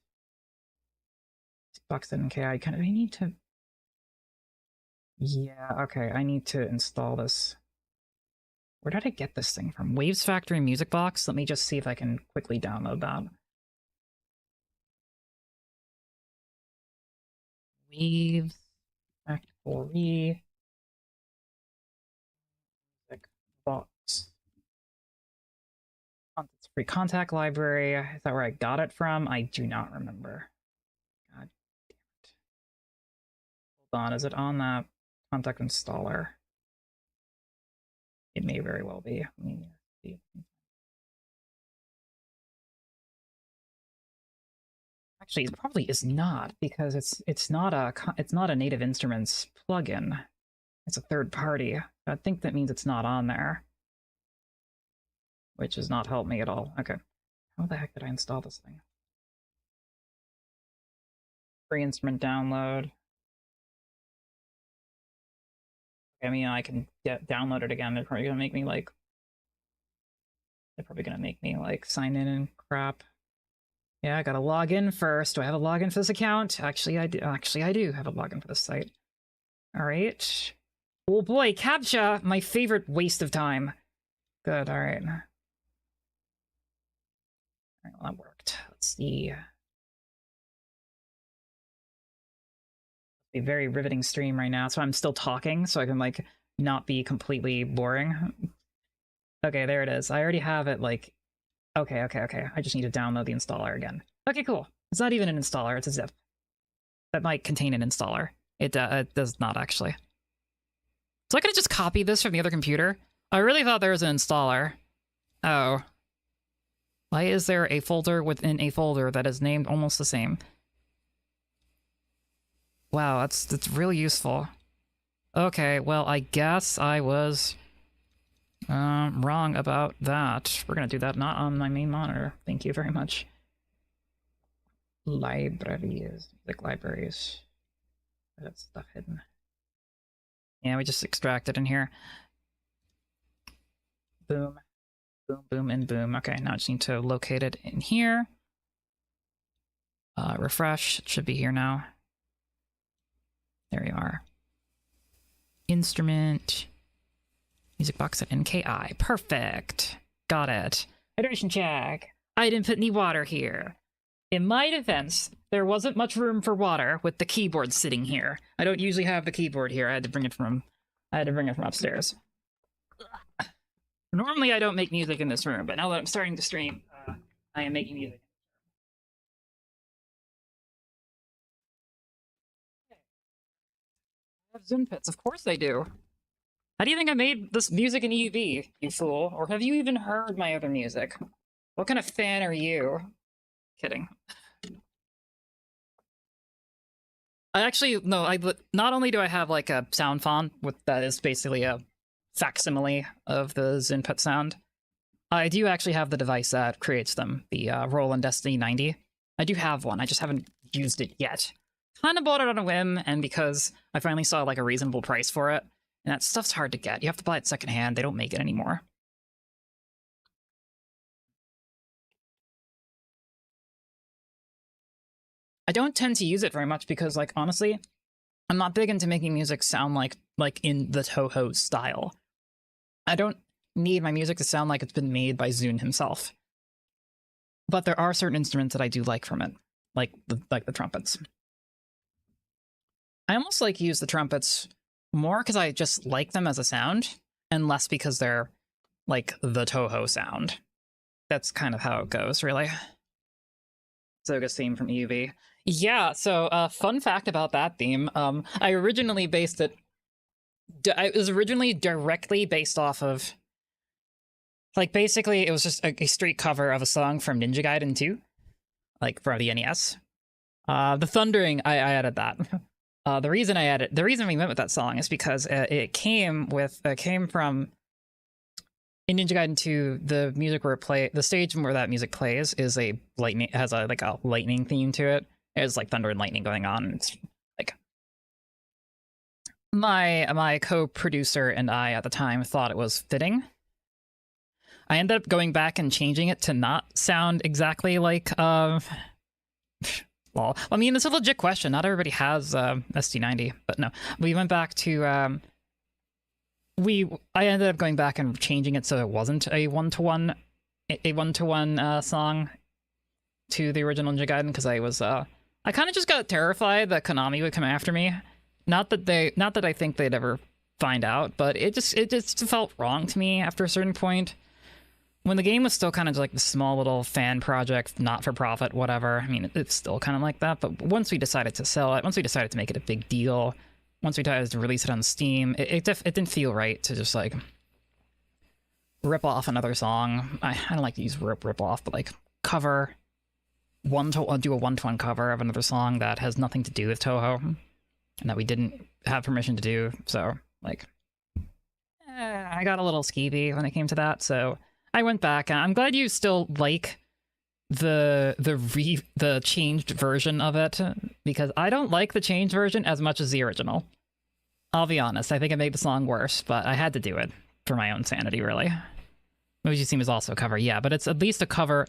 Music box didn't care. I need to. Yeah, okay. I need to install this. Where did I get this thing from? Waves Factory music box. Let me just see if I can quickly download that. Waves Factory music box. It's free contact library. Is that where I got it from? I do not remember. God damn it. Hold on, is it on that contact installer? It may very well be. Let me see. Actually, it probably is not, because it's not a Native Instruments plugin. It's a third party. I think that means it's not on there. Which does not help me at all. Okay. How the heck did I install this thing? Free instrument download. I mean, I can download it again. They're probably gonna make me like... sign in and crap. Yeah, I gotta log in first. Do I have a login for this account? Actually, I do. Actually, I do have a login for this site. Alright. Oh boy, CAPTCHA! My favorite waste of time. Good, alright. Alright, well, that worked. Let's see. A very riveting stream right now, so I'm still talking, so I can, like, not be completely boring. Okay, there it is. I already have it, like... Okay. I just need to download the installer again. Okay, cool. It's not even an installer, it's a zip. That might contain an installer. It does not, actually. So I could have just copied this from the other computer. I really thought there was an installer. Oh. Why is there a folder within a folder that is named almost the same? Wow, that's really useful. Okay, well, I guess I was wrong about that. We're gonna do that not on my main monitor. Thank you very much. Libraries. Like libraries. That stuff hidden. Yeah, we just extract it in here. Boom. Boom, boom, and boom. Okay, now I just need to locate it in here. Refresh. It should be here now. There you are. Instrument. Music box at NKI. Perfect. Got it. Hydration check. I didn't put any water here. In my defense, there wasn't much room for water with the keyboard sitting here. I don't usually have the keyboard here. I had to bring it from upstairs. Normally I don't make music in this room, but now that I'm starting to stream, I am making music. I have Zinpits, of course I do. How do you think I made this music in EUV, you fool? Or have you even heard my other music? What kind of fan are you? Kidding. I actually, no, not only do I have like a sound font that is basically a facsimile of the Zinput sound, I do actually have the device that creates them, the Roland Destiny 90. I do have one, I just haven't used it yet. Kind of bought it on a whim, and because I finally saw like a reasonable price for it, and that stuff's hard to get. You have to buy it secondhand, they don't make it anymore. I don't tend to use it very much because, like, honestly, I'm not big into making music sound like in the Toho style. I don't need my music to sound like it's been made by Zune himself. But there are certain instruments that I do like from it, like the trumpets. I almost use the trumpets more because I just like them as a sound, and less because they're like the Toho sound. That's kind of how it goes, really. Zoga's theme from EUV. Yeah, so fun fact about that theme, I originally based it... it was originally directly based off of... Like, basically, it was just a straight cover of a song from Ninja Gaiden 2. Like, for the NES. The Thundering, I added that. The reason we went with that song is because it came from... In Ninja Gaiden 2, the music where the stage where that music plays is has a lightning theme to it. There's like thunder and lightning going on. It's like my co-producer and I at the time thought it was fitting. I ended up going back and changing it to not sound exactly like well, I mean, it's a legit question. Not everybody has ST90, but no. We went back to I ended up going back and changing it so it wasn't a one-to-one song to the original Ninja Gaiden, because I kind of just got terrified that Konami would come after me. Not that I think they'd ever find out, but it just felt wrong to me after a certain point. When the game was still kind of like the small little fan project, not for profit, whatever. I mean, it's still kind of like that, but once we decided to sell it, once we decided to make it a big deal, once we decided to release it on Steam, it didn't feel right to just like rip off another song. I don't like to use rip off, but like cover do a one-to-one cover of another song that has nothing to do with Toho and that we didn't have permission to do. So like, I got a little skeevy when it came to that, so I went back. And I'm glad you still like the changed version of it, because I don't like the changed version as much as the original. I'll be honest, I think it made the song worse, but I had to do it for my own sanity, really. Moves You Seem is also a cover, yeah, but it's at least a cover.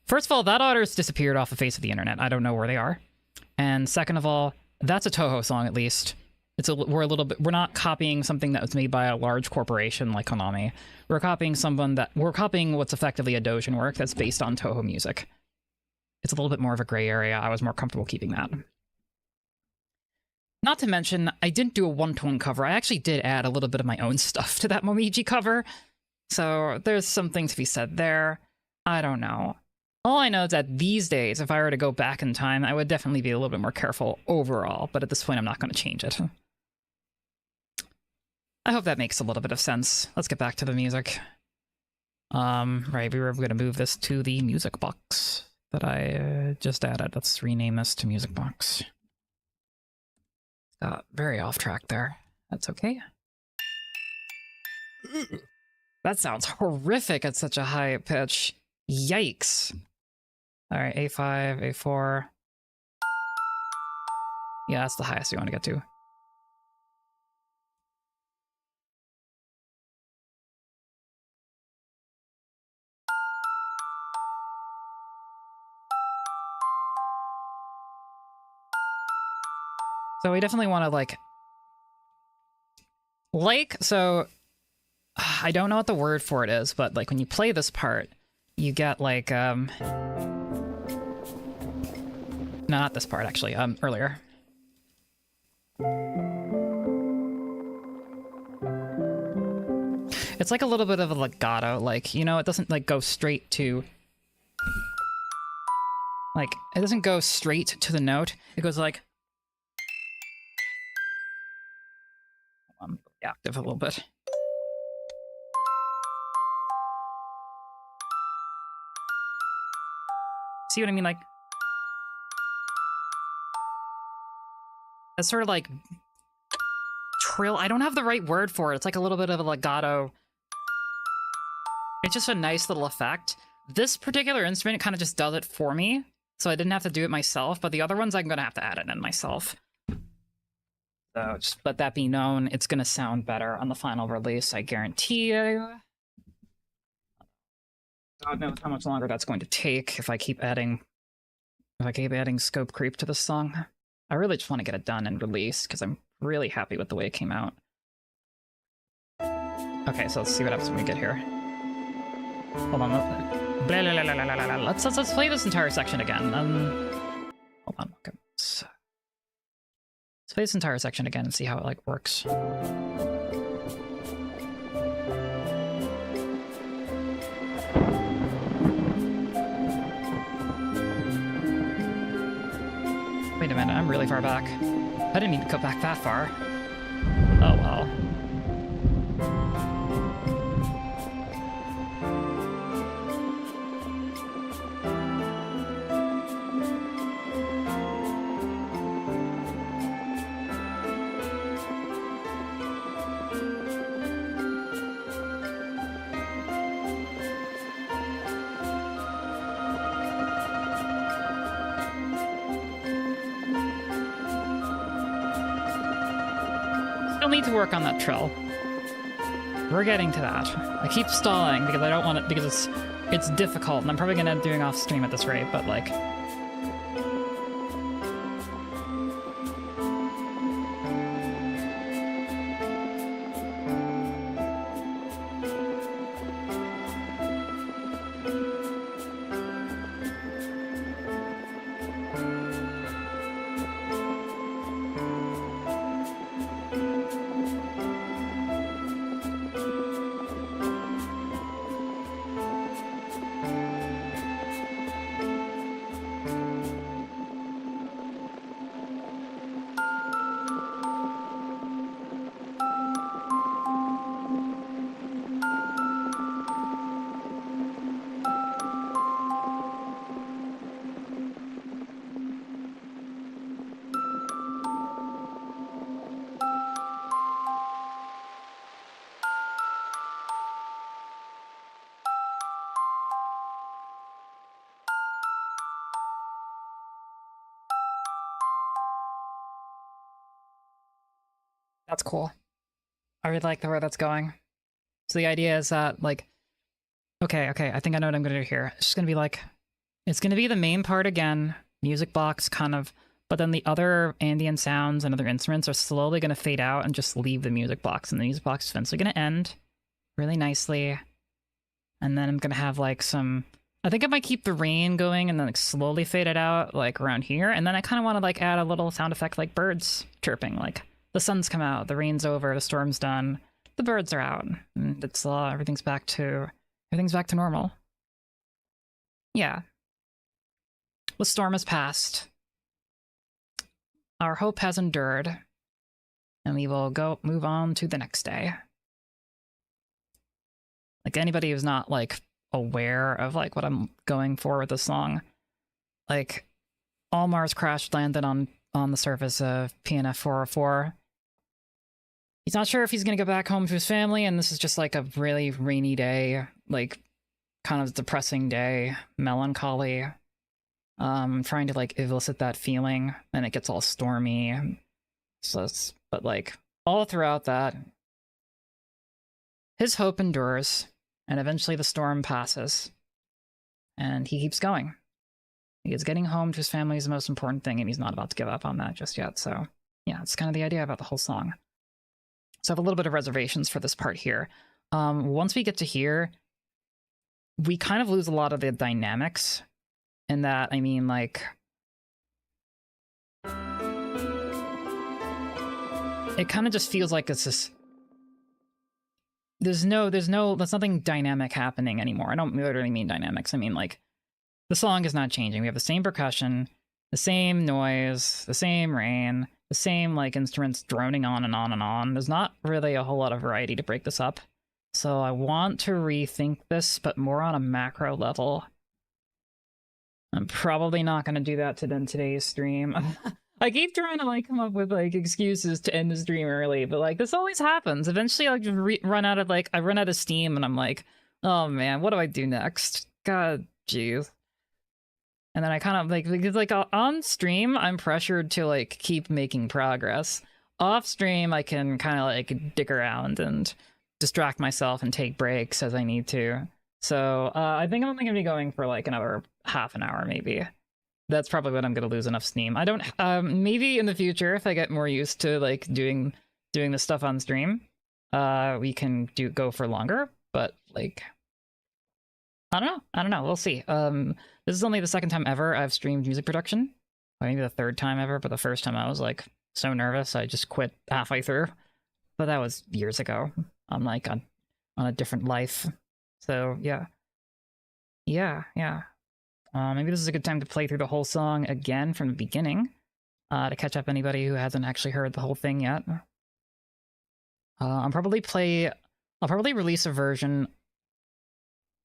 First of all, that artist disappeared off the face of the internet. I don't know where they are. And second of all, that's a Toho song, at least. We're not copying something that was made by a large corporation like Konami. We're copying what's effectively a Dojin work that's based on Toho music. It's a little bit more of a gray area. I was more comfortable keeping that. Not to mention, I didn't do a one-to-one cover. I actually did add a little bit of my own stuff to that Momiji cover. So there's something to be said there. I don't know. All I know is that these days, if I were to go back in time, I would definitely be a little bit more careful overall. But at this point, I'm not going to change it. I hope that makes a little bit of sense. Let's get back to the music. Right, we were going to move this to the music box that I just added. Let's rename this to music box. Very off track there. That's okay. That sounds horrific at such a high pitch. Yikes. All right, A5, A4. Yeah, that's the highest you want to get to. So we definitely want to so I don't know what the word for it is, but like when you play this part, you get like no, not this part actually, earlier. It's like a little bit of a legato, like, you know, it doesn't like go straight to it doesn't go straight to the note. It goes like active a little bit. See what I mean? Like, it's sort of like trill. I don't have the right word for it. It's like a little bit of a legato. It's just a nice little effect. This particular instrument kind of just does it for me, so I didn't have to do it myself, but the other ones I'm going to have to add it in myself. So just let that be known. It's going to sound better on the final release, I guarantee you. God knows how much longer that's going to take if I keep adding scope creep to this song. I really just want to get it done and released because I'm really happy with the way it came out. Okay, so let's see what happens when we get here. Hold on. Let's play this entire section again. Hold on. Okay. Let's play this entire section again and see how it works. Wait a minute, I'm really far back. I didn't mean to go back that far. Oh well. Need to work on that trill. We're getting to that. I keep stalling because I don't want it, because it's difficult, and I'm probably gonna end up doing off stream at this rate, but like, That's cool. I really like the way that's going. So the idea is that, like, okay, I think I know what I'm gonna do here. It's just gonna be like, it's gonna be the main part again, music box kind of, but then the other ambient sounds and other instruments are slowly gonna fade out and just leave the music box, and the music box is eventually gonna end really nicely. And then I'm gonna have like some, I think I might keep the rain going and then like slowly fade it out like around here. And then I kind of want to like add a little sound effect like birds chirping, like the sun's come out, the rain's over, the storm's done, the birds are out, and it's everything's back to normal. Yeah. The storm has passed. Our hope has endured, and we will move on to the next day. Like, anybody who's not, like, aware of, like, what I'm going for with this song, like, all Mars crash landed on the surface of PNF 404. He's not sure if he's gonna go back home to his family, and this is just, like, a really rainy day, like, kind of depressing day, melancholy. Trying to, like, elicit that feeling, and it gets all stormy. So but, like, all throughout that, his hope endures. And eventually the storm passes. And he keeps going. He is getting home to his family is the most important thing, and he's not about to give up on that just yet. So, yeah, it's kind of the idea about the whole song. So I have a little bit of reservations for this part here. Once we get to here, we kind of lose a lot of the dynamics. In that, I mean, like, it kind of just feels like it's this... there's nothing dynamic happening anymore. I don't literally mean dynamics. I mean, like, the song is not changing. We have the same percussion, the same noise, the same rain, the same, like, instruments droning on and on and on. There's not really a whole lot of variety to break this up. So I want to rethink this, but more on a macro level. I'm probably not going to do that in today's stream. I keep trying to, like, come up with, like, excuses to end the stream early, but, like, this always happens. Eventually, I just run out of, like, I run out of steam, and I'm like, oh, man, what do I do next? God, jeez. And then I kind of, like, because, like, on stream, I'm pressured to, like, keep making progress. Off stream, I can kind of, like, dick around and distract myself and take breaks as I need to. So, I think I'm only going to be going for, like, another half an hour, maybe. That's probably when I'm gonna lose enough steam. I don't, maybe in the future, if I get more used to, like, doing this stuff on stream, we can go for longer, but, like, I don't know, we'll see. This is only the second time ever I've streamed music production. Or maybe the third time ever, but the first time I was, like, so nervous I just quit halfway through. But that was years ago. I'm, like, on a different life. So, yeah. Yeah. Maybe this is a good time to play through the whole song again from the beginning, to catch up anybody who hasn't actually heard the whole thing yet. I'll probably release a version.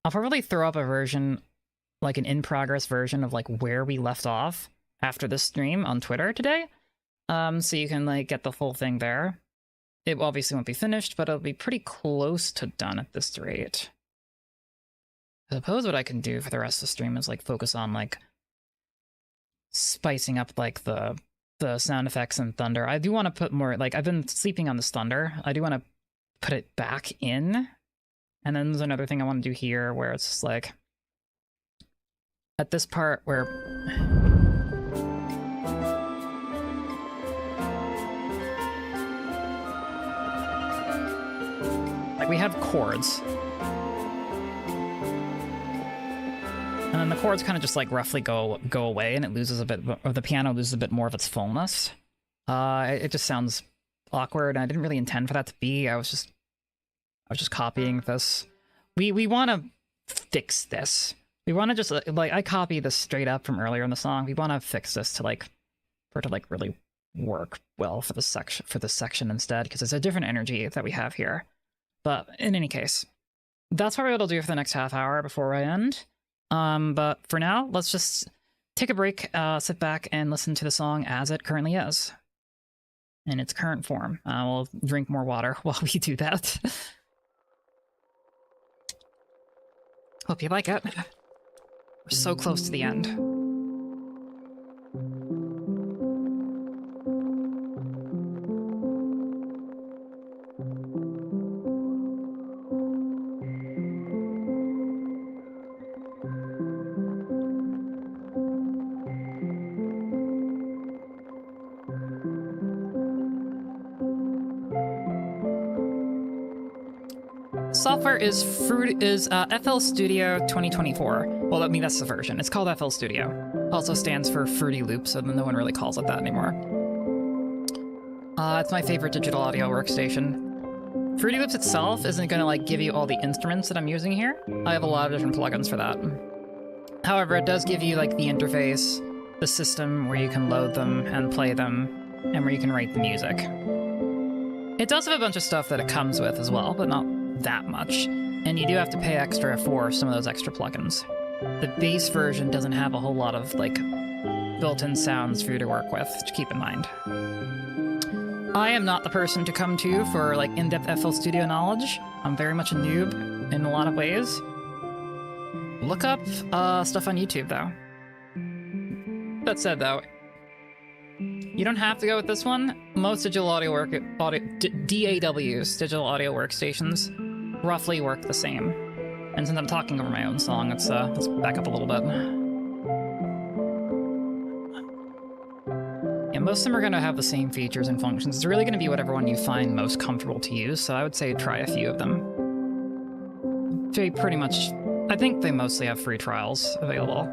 I'll probably throw up a version, like an in-progress version of, like, where we left off after this stream on Twitter today. So you can, like, get the full thing there. It obviously won't be finished, but it'll be pretty close to done at this rate. I suppose what I can do for the rest of the stream is, like, focus on, like, spicing up, like, the sound effects and thunder. I do want to put more, like, I've been sleeping on this thunder. I do want to put it back in. And then there's another thing I want to do here where it's just, like, at this part where... like, we have chords. And then the chords kind of just, like, roughly go away, and it loses a bit, or the piano loses a bit more of its fullness. It just sounds awkward, and I didn't really intend for that to be. I was just copying this. We want to fix this. We want to just, like, I copied this straight up from earlier in the song. We want to fix this to, like, for it to, like, really work well for this section instead, because it's a different energy that we have here. But in any case, that's probably what I'll do for the next half hour before I end. But for now, let's just take a break, sit back, and listen to the song as it currently is, in its current form. We'll drink more water while we do that. Hope you like it. We're so close to the end. software is FL Studio 2024. Well, I mean, that's the version. It's called FL Studio. Also stands for Fruity Loops, so no one really calls it that anymore. It's my favorite digital audio workstation. Fruity Loops itself isn't going to like give you all the instruments that I'm using here. I have a lot of different plugins for that. However, it does give you like the interface, the system where you can load them and play them, and where you can write the music. It does have a bunch of stuff that it comes with as well, but not that much. And you do have to pay extra for some of those extra plugins. The base version doesn't have a whole lot of like built-in sounds for you to work with, to keep in mind. I am not the person to come to for like in-depth FL Studio knowledge. I'm very much a noob in a lot of ways. Look up stuff on YouTube though. That said though, you don't have to go with this one. Most digital DAWs, digital audio workstations, roughly work the same. And since I'm talking over my own song, let's back up a little bit. Yeah, most of them are going to have the same features and functions. It's really going to be whatever one you find most comfortable to use, so I would say try a few of them. They pretty much, I think they mostly have free trials available.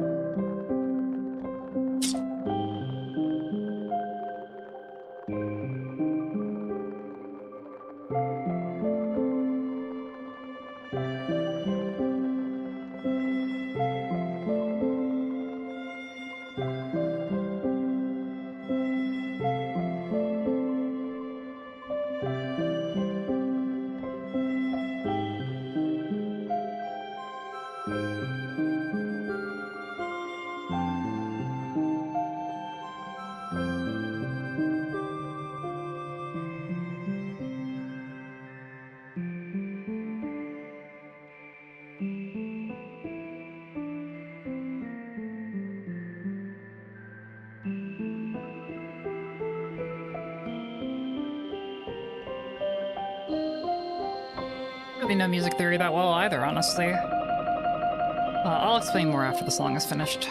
Really know music theory that well either, honestly. I'll explain more after the song is finished.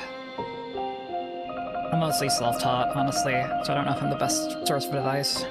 I'm mostly self-taught, honestly, so I don't know if I'm the best source of advice.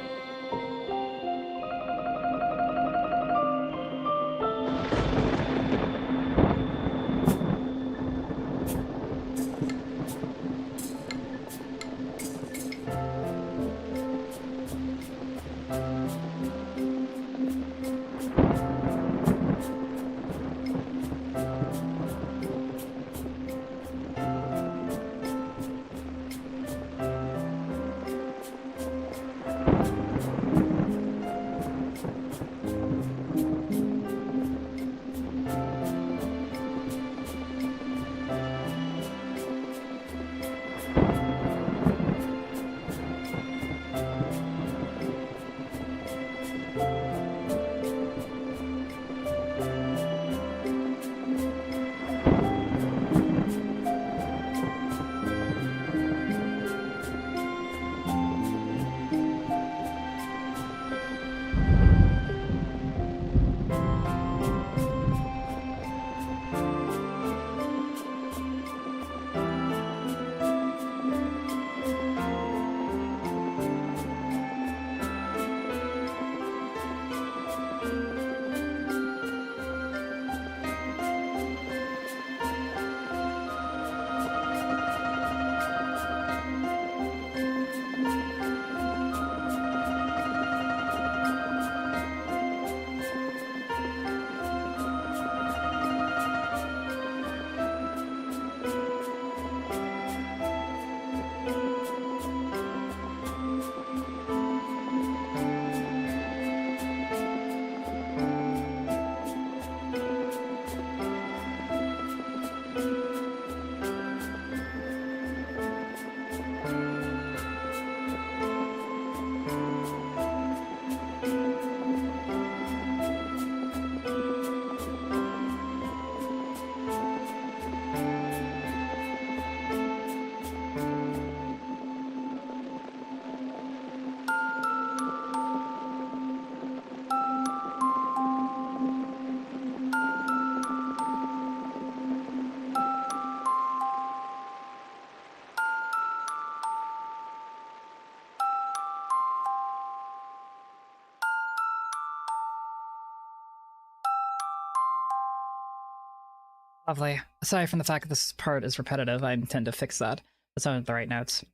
Lovely. Aside from the fact that this part is repetitive, I intend to fix that. That's not the right notes.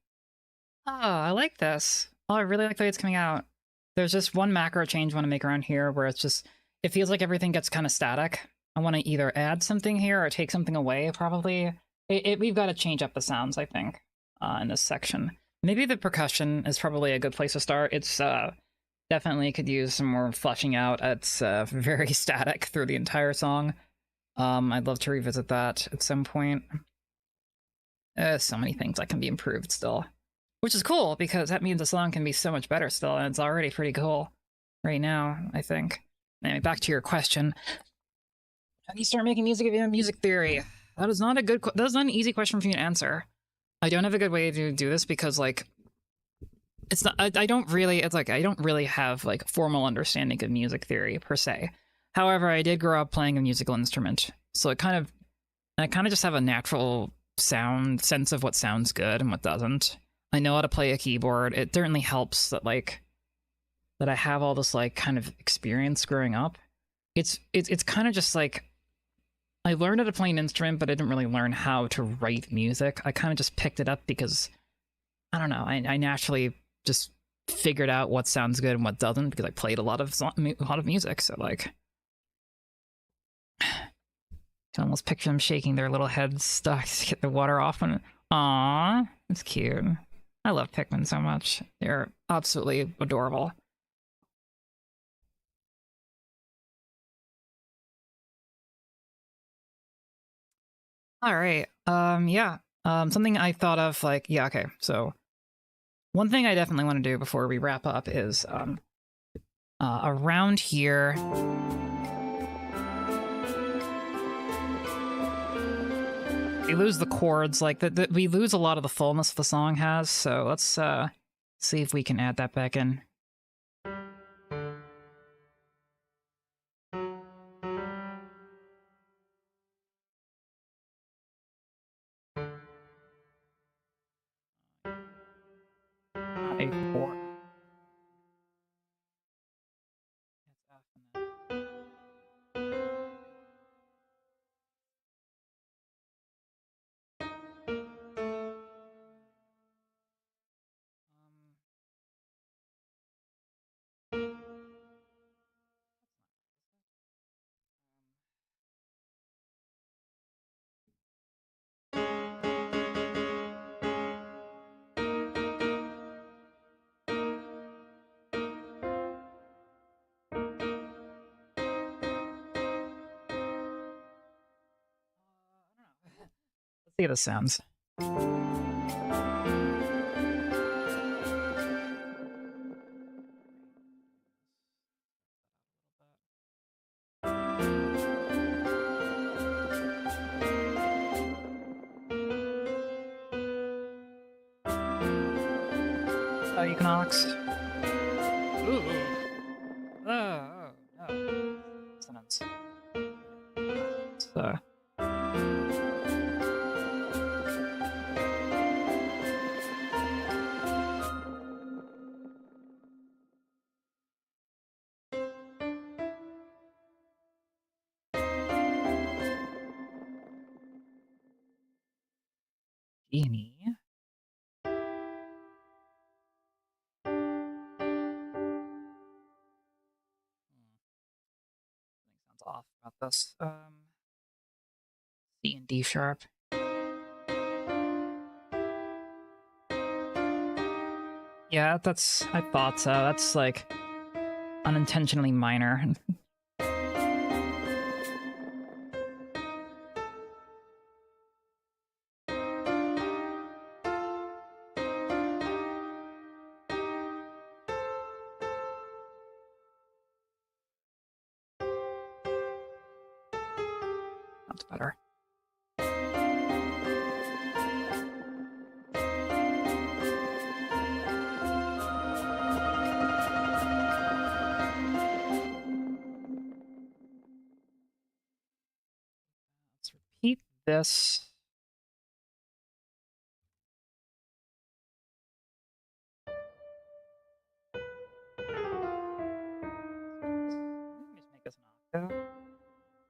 Oh, I like this. Oh, I really like the way it's coming out. There's just one macro change I want to make around here where it's just, it feels like everything gets kind of static. I want to either add something here or take something away, probably. We've got to change up the sounds, I think, in this section. Maybe the percussion is probably a good place to start. It's definitely could use some more fleshing out. It's very static through the entire song. I'd love to revisit that at some point. So many things that can be improved still. Which is cool, because that means the song can be so much better still, and it's already pretty cool right now, I think. Anyway, back to your question. How do you start making music if you have music theory? That is not a good that is not an easy question for you to answer. I don't have a good way to do this because, like, it's not, I don't really, it's like, I don't really have, like, formal understanding of music theory, per se. However, I did grow up playing a musical instrument, so I kind of just have a natural sense of what sounds good and what doesn't. I know how to play a keyboard. It certainly helps that, like, that I have all this, like, kind of experience growing up. It's kind of just like, I learned how to play an instrument, but I didn't really learn how to write music. I kind of just picked it up because, I don't know, I naturally just figured out what sounds good and what doesn't because I played a lot of music. So, like, I can almost picture them shaking their little heads stuck to get the water off. And aww, it's cute. I love Pikmin so much. They're absolutely adorable. All right. Yeah. Something I thought of, like, yeah, okay. So one thing I definitely want to do before we wrap up is around here. We lose the chords, like we lose a lot of the fullness the song has, so let's see if we can add that back in. A four. Let's see how this sounds. Economics. Ooh. Oh, no. Sentence. So. Genie. Sounds off about this. C and D sharp. Yeah, that's. I thought so. That's like unintentionally minor. That's better. Let's repeat this. Just make this an octave.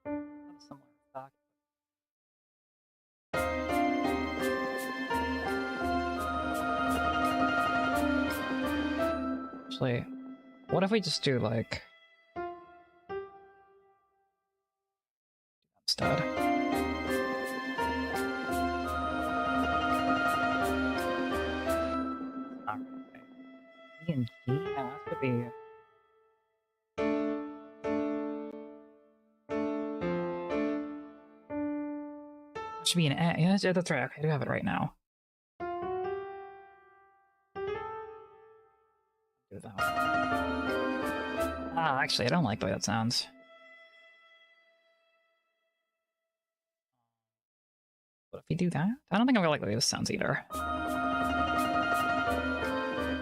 Have a similar effect. Actually, what if we just do, like... instead? Alright. E and G? Yeah, that could be... That should be an A. Yeah, that's right. Okay, I do have it right now. Do that one. Ah, actually, I don't like the way that sounds. What if we do that? I don't think I'm gonna like the way this sounds either.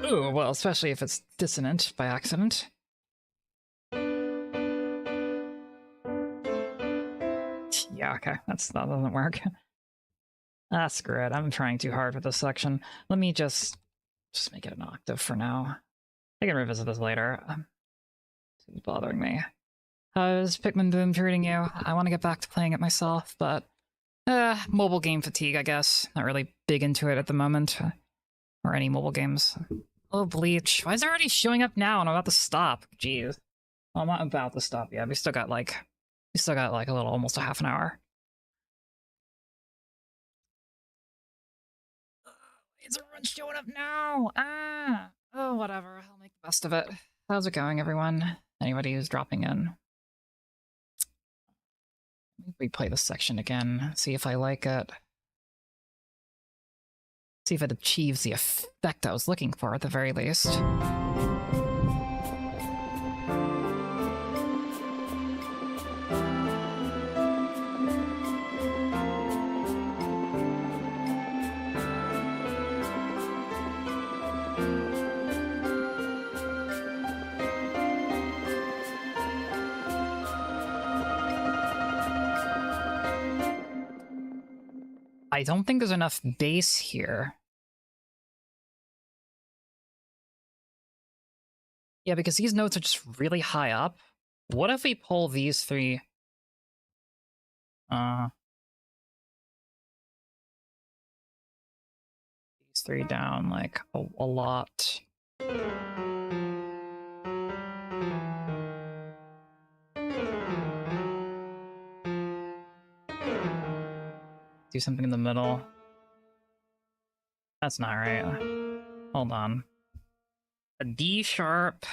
Ooh, well, especially if it's dissonant by accident. Yeah, okay, that doesn't work. Ah, screw it. I'm trying too hard for this section. Let me just make it an octave for now. I can revisit this later. It's bothering me. How's Pikmin Boom treating you? I want to get back to playing it myself, but mobile game fatigue, I guess. Not really big into it at the moment. Or any mobile games. Oh, Bleach. Why is it already showing up now and I'm about to stop? Jeez. Well, I'm not about to stop yet. We still got like a little, almost a half an hour. Is everyone showing up now? Ah! Oh, whatever. I'll make the best of it. How's it going, everyone? Anybody who's dropping in? We play this section again, see if I like it. See if it achieves the effect I was looking for at the very least. I don't think there's enough bass here. Yeah, because these notes are just really high up. What if we pull these three? These three down, like, a lot. Do something in the middle. That's not right. Hold on. A D sharp.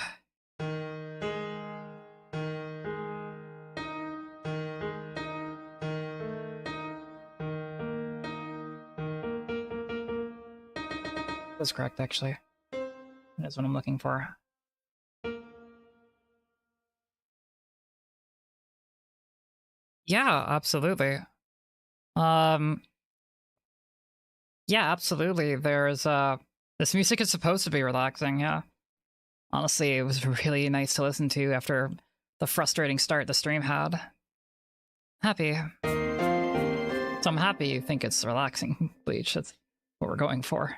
That's correct, actually. That's what I'm looking for. Yeah, absolutely. Yeah, absolutely. There's this music is supposed to be relaxing, yeah. Honestly, it was really nice to listen to after the frustrating start the stream had. Happy. So I'm happy you think it's relaxing, Bleach. That's what we're going for.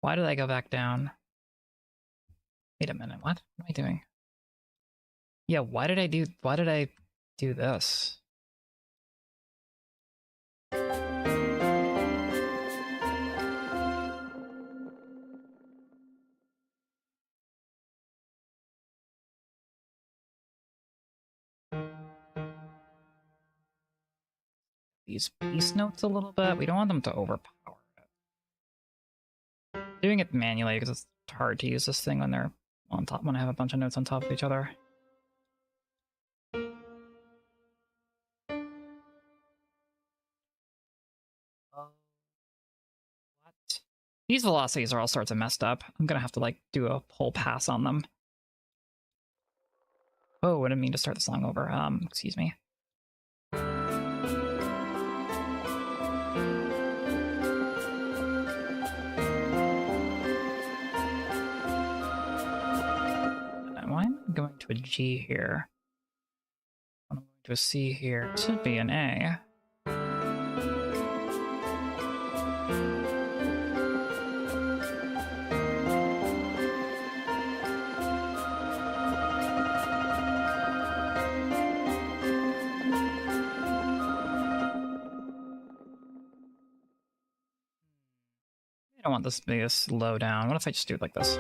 Why did I go back down? Wait a minute, what am I doing? Yeah, why did I do this? These bass notes a little bit. We don't want them to overpower it. Doing it manually because it's hard to use this thing when they're on top, when I have a bunch of notes on top of each other. What? These velocities are all sorts of messed up. I'm gonna have to like do a whole pass on them. Oh, I didn't mean to start the song over. Excuse me. Why am I going to a G here? I'm going to a C here. It should be an A. I don't want this to be a slow down. What if I just do it like this?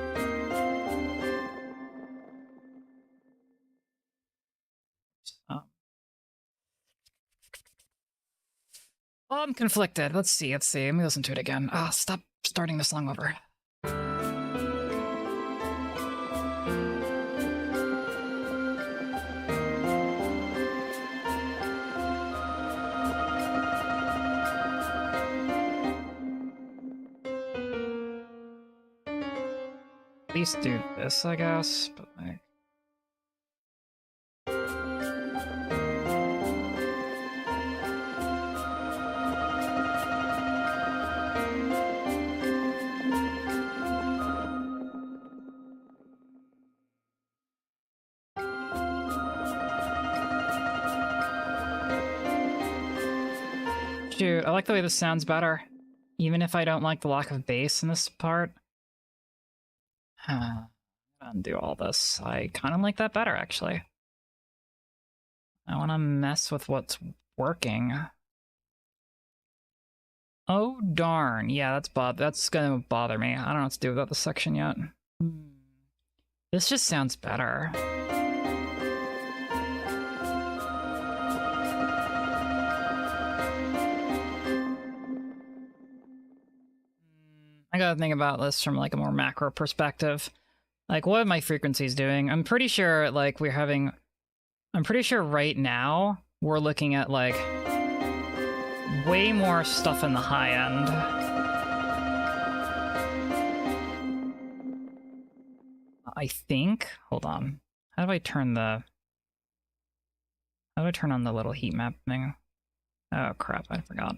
I'm conflicted. Let's see. Let me listen to it again. Ah, stop starting the song over. At least do this, I guess, but like... Shoot, I like the way this sounds better. Even if I don't like the lack of bass in this part. Undo all this. I kind of like that better, actually. I want to mess with what's working. Oh, darn. Yeah, that's gonna bother me. I don't know what to do without this section yet. This just sounds better. I gotta think about this from like a more macro perspective. Like, what are my frequencies doing? I'm pretty sure like I'm pretty sure right now we're looking at like way more stuff in the high end. I think. Hold on. How do I turn on the little heat map thing? Oh crap, I forgot.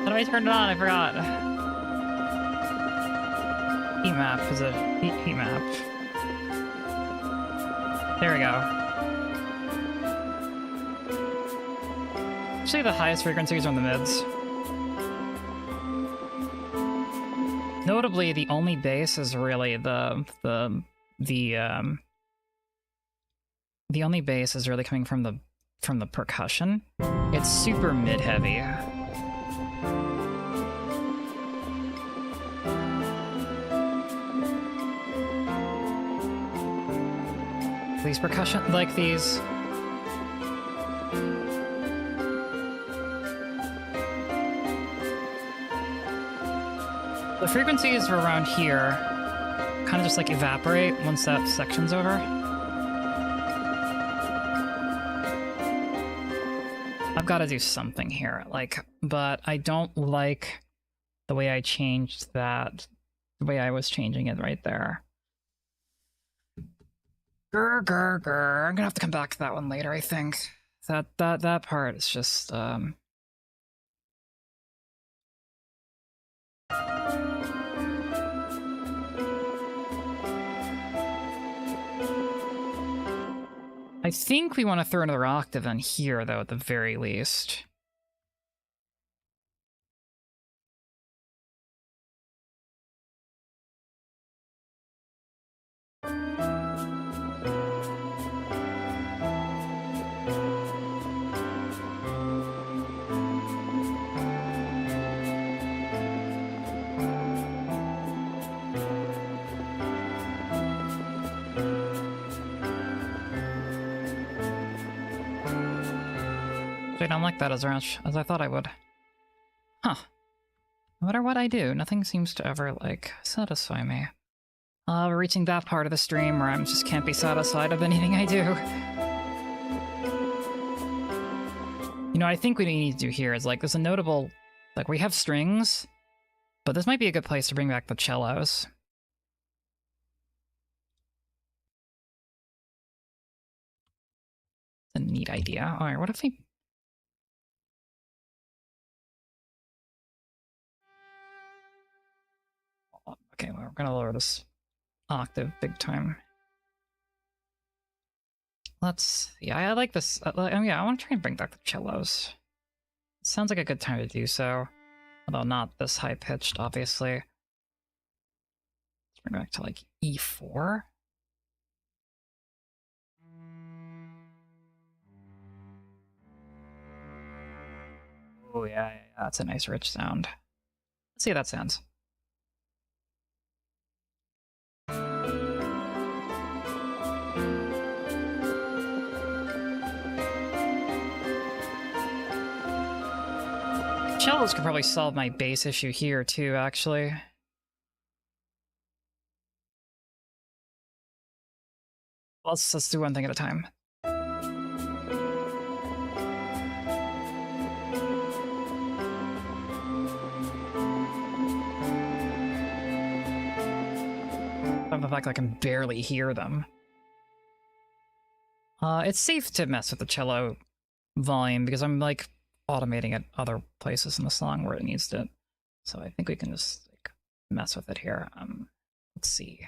How do I turn it on? I forgot. Heat map is a heat map. There we go. Actually, the highest frequencies are in the mids. Notably, the only bass is really the only bass is really coming from the percussion. It's super mid heavy. These percussion, like these... The frequencies around here kind of just like evaporate once that section's over. I've got to do something here, like, but I don't like the way I changed that, the way I was changing it right there. Grr, grr, grr. I'm gonna have to come back to that one later, I think. That part is just, I think we want to throw another octave in here, though, at the very least. I don't like that as much as I thought I would. Huh. No matter what I do, nothing seems to ever, like, satisfy me. We're reaching that part of the stream where I just can't be satisfied with anything I do. You know, I think what we need to do here is, like, there's a notable... Like, we have strings, but this might be a good place to bring back the cellos. It's a neat idea. Alright, what if we... Okay, well, we're gonna lower this octave big time. Let's... Yeah, I like this. Yeah, I want to try and bring back the cellos. It sounds like a good time to do so. Although not this high-pitched, obviously. Let's bring it back to, like, E4. Oh, yeah, that's a nice rich sound. Let's see how that sounds. Cellos could probably solve my bass issue here too, actually. Let's do one thing at a time. The fact I can barely hear them. It's safe to mess with the cello volume because I'm like automating it other places in the song where it needs to. So I think we can just like mess with it here. Let's see.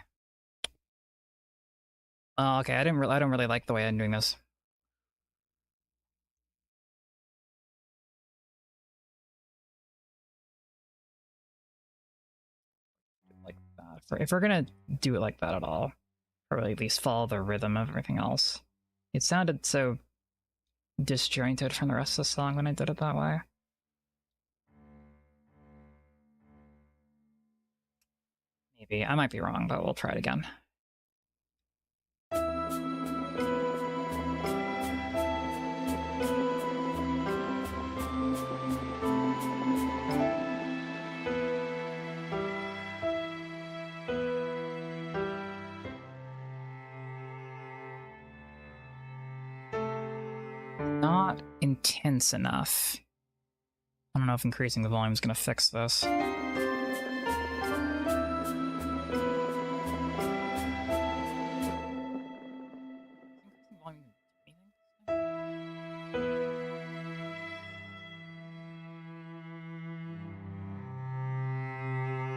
Okay, I don't really like the way I'm doing this. Like that. If we're gonna do it like that at all, probably at least follow the rhythm of everything else. It sounded so disjointed from the rest of the song when I did it that way. Maybe. I might be wrong, but we'll try it again. Not intense enough. I don't know if increasing the volume is going to fix this.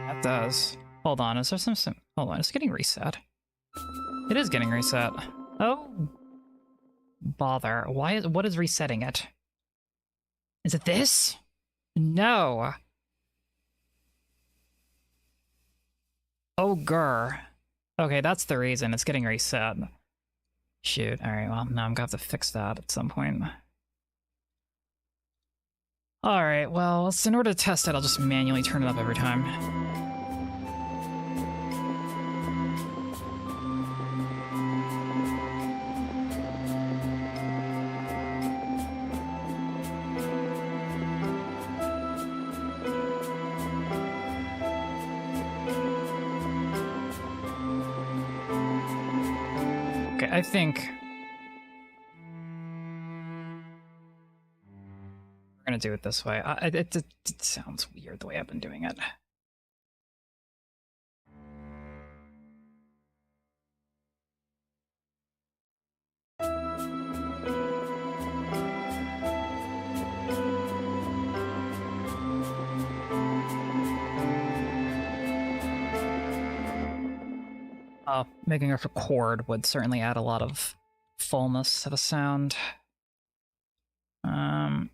That does. Hold on, is there some... Hold on, it's getting reset. It is getting reset. Oh. Bother. What is resetting it? Is it this? No. Oh, grr. Okay, that's the reason. It's getting reset. Shoot. Alright, well, now I'm gonna have to fix that at some point. Alright, well, in order to test it, I'll just manually turn it up every time. I think we're gonna do it this way. It sounds weird the way I've been doing it. Making a chord would certainly add a lot of fullness to the sound. I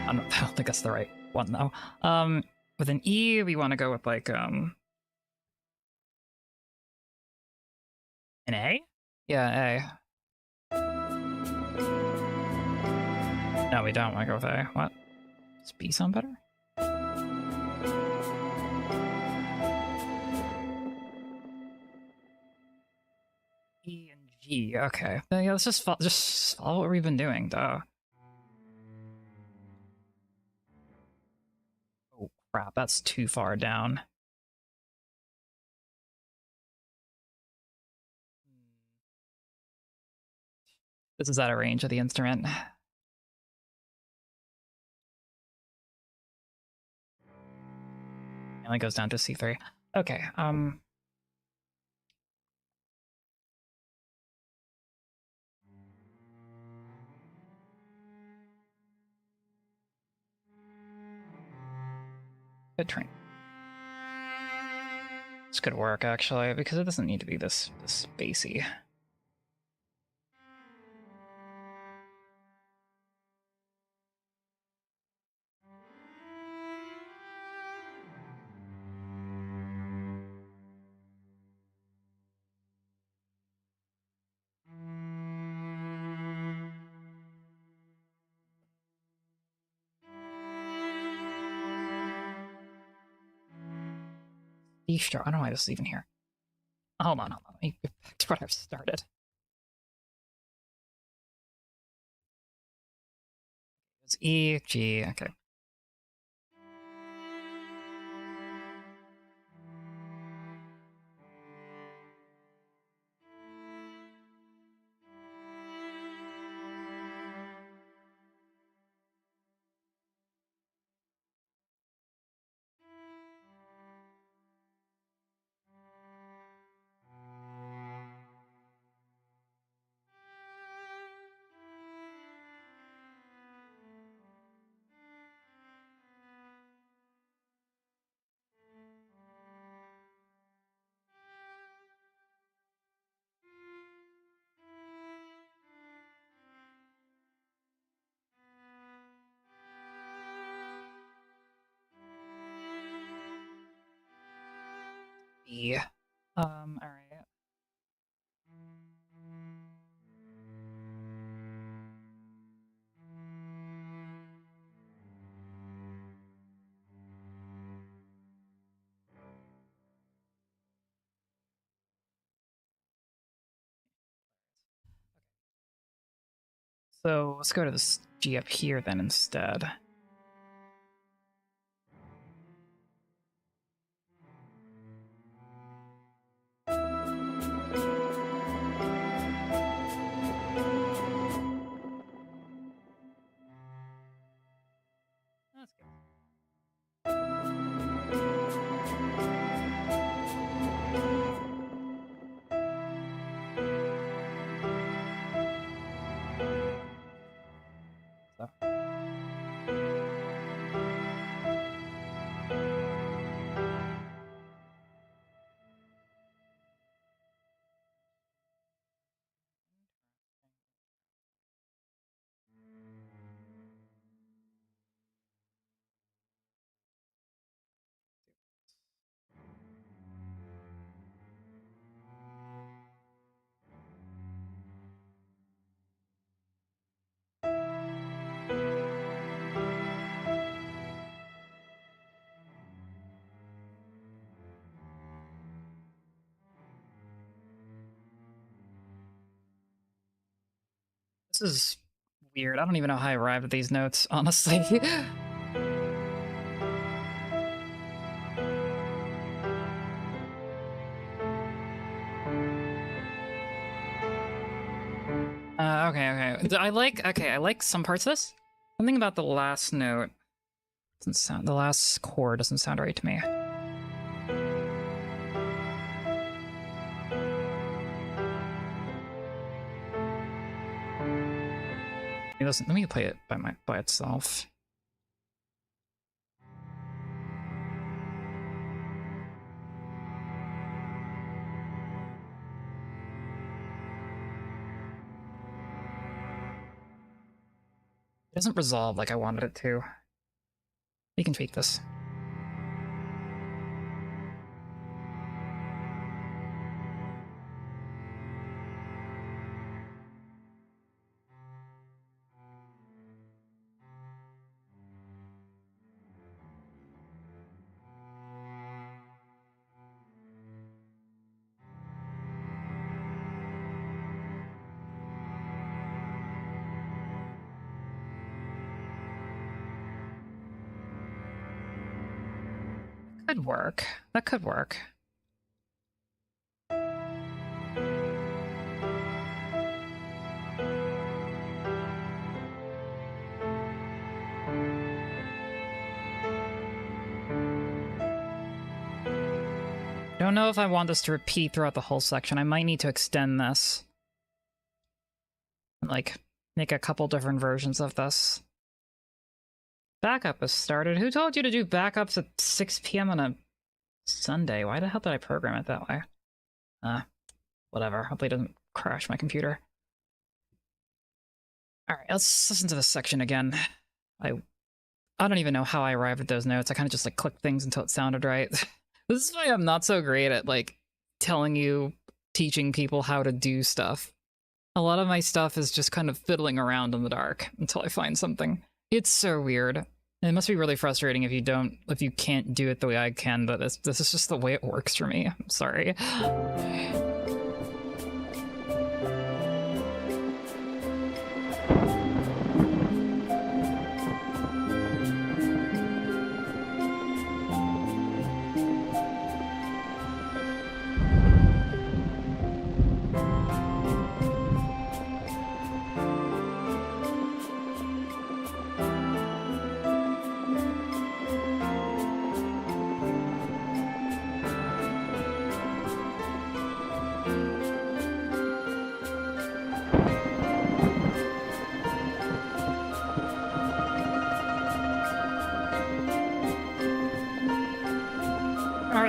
don't think that's the right one though. With an E, we want to go with like an A? Yeah, A. No, we don't want to go with A. What? Does B sound better? E and G. Okay. Yeah, let's just follow what we've been doing, duh. Oh crap, that's too far down. This is out of range of the instrument. It only goes down to C3. Okay, good train. This could work, actually, because it doesn't need to be this spacey. Sure, I don't know why this is even here. Hold on. Let me get back to what I've started. It's E, G, okay. E. All right. So let's go to this G up here then instead. That's good. So. This is weird. I don't even know how I arrived at these notes, honestly. Okay. I like some parts of this. Something about the last note doesn't sound, the last chord doesn't sound right to me. Let me play it by itself. It doesn't resolve like I wanted it to. We can tweak this. Could work. That could work. Don't know if I want this to repeat throughout the whole section. I might need to extend this. Like, make a couple different versions of this. Backup has started. Who told you to do backups at 6 p.m. on a Sunday? Why the hell did I program it that way? Whatever. Hopefully it doesn't crash my computer. Alright, let's listen to this section again. I don't even know how I arrived at those notes. I kind of just like clicked things until it sounded right. This is why I'm not so great at like teaching people how to do stuff. A lot of my stuff is just kind of fiddling around in the dark until I find something. It's so weird. It must be really frustrating if you can't do it the way I can, but this is just the way it works for me. I'm sorry.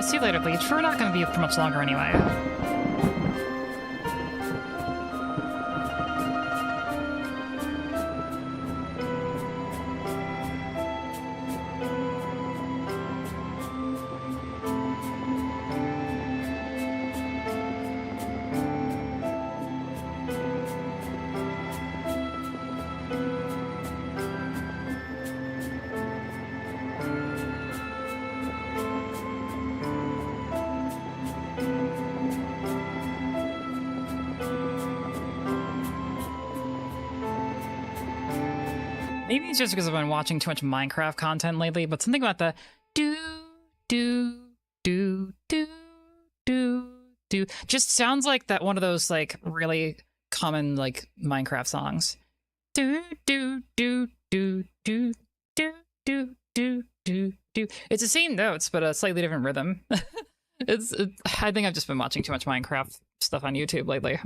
see you later, Bleach. We're not going to be for much longer anyway. Maybe it's just because I've been watching too much Minecraft content lately, but something about the do just sounds like that one of those like really common like Minecraft songs. It's the same notes, but a slightly different rhythm. I think I've just been watching too much Minecraft stuff on YouTube lately.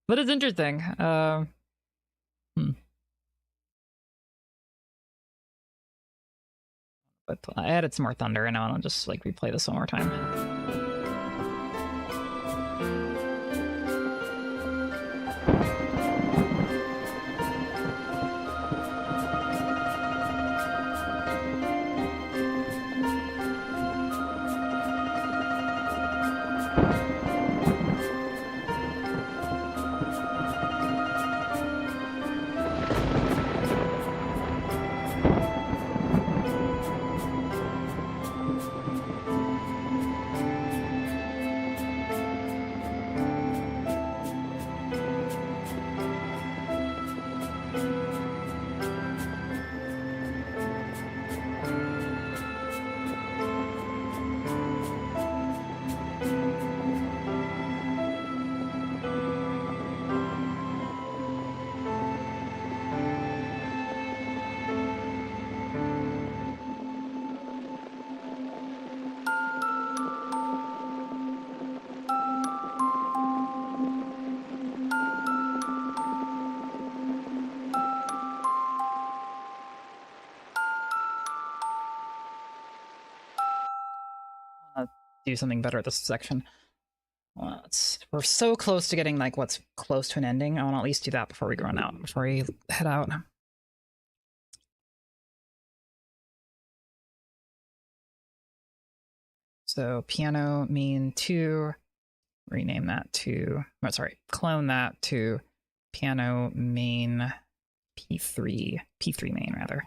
But it's interesting. But I added some more thunder, and I'll just like replay this one more time. Do something better at this section. We're so close to getting like what's close to an ending. I want to at least do that before we run out, before we head out. So piano main 2, rename that to, oh, sorry, clone that to piano main P3 main rather.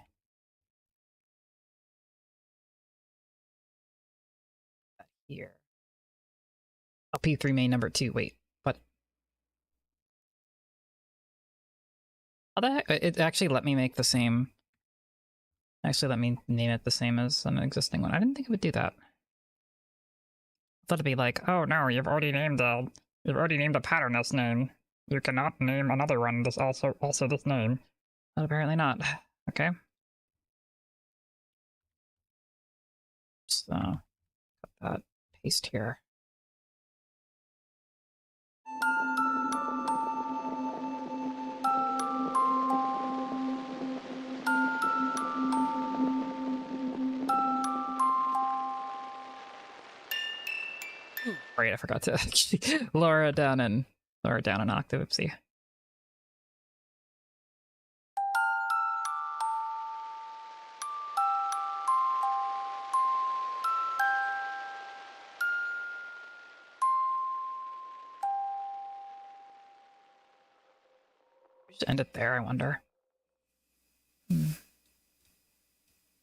Here. Oh, P3 main number 2. Wait, what? How the heck? It actually let me make the same. Actually, let me name it the same as an existing one. I didn't think it would do that. I thought it'd be like, oh no, you've already named a pattern this name. You cannot name another one this also this name. But apparently not. Okay. So got that. Paste here. Right, I forgot to lower it down an octave. Oopsie. Just end it there, I wonder.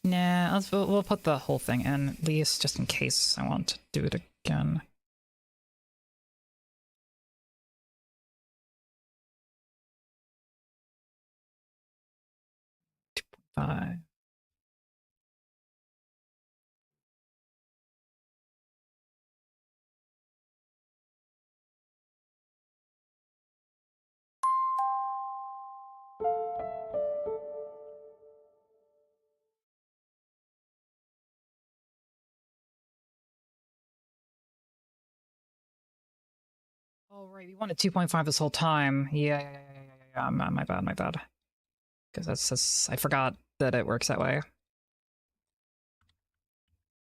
Nah, we'll put the whole thing in, at least just in case I want to do it again. Five. Oh, right, we wanted 2.5 this whole time. Yeah. My bad. Because that's I forgot that it works that way.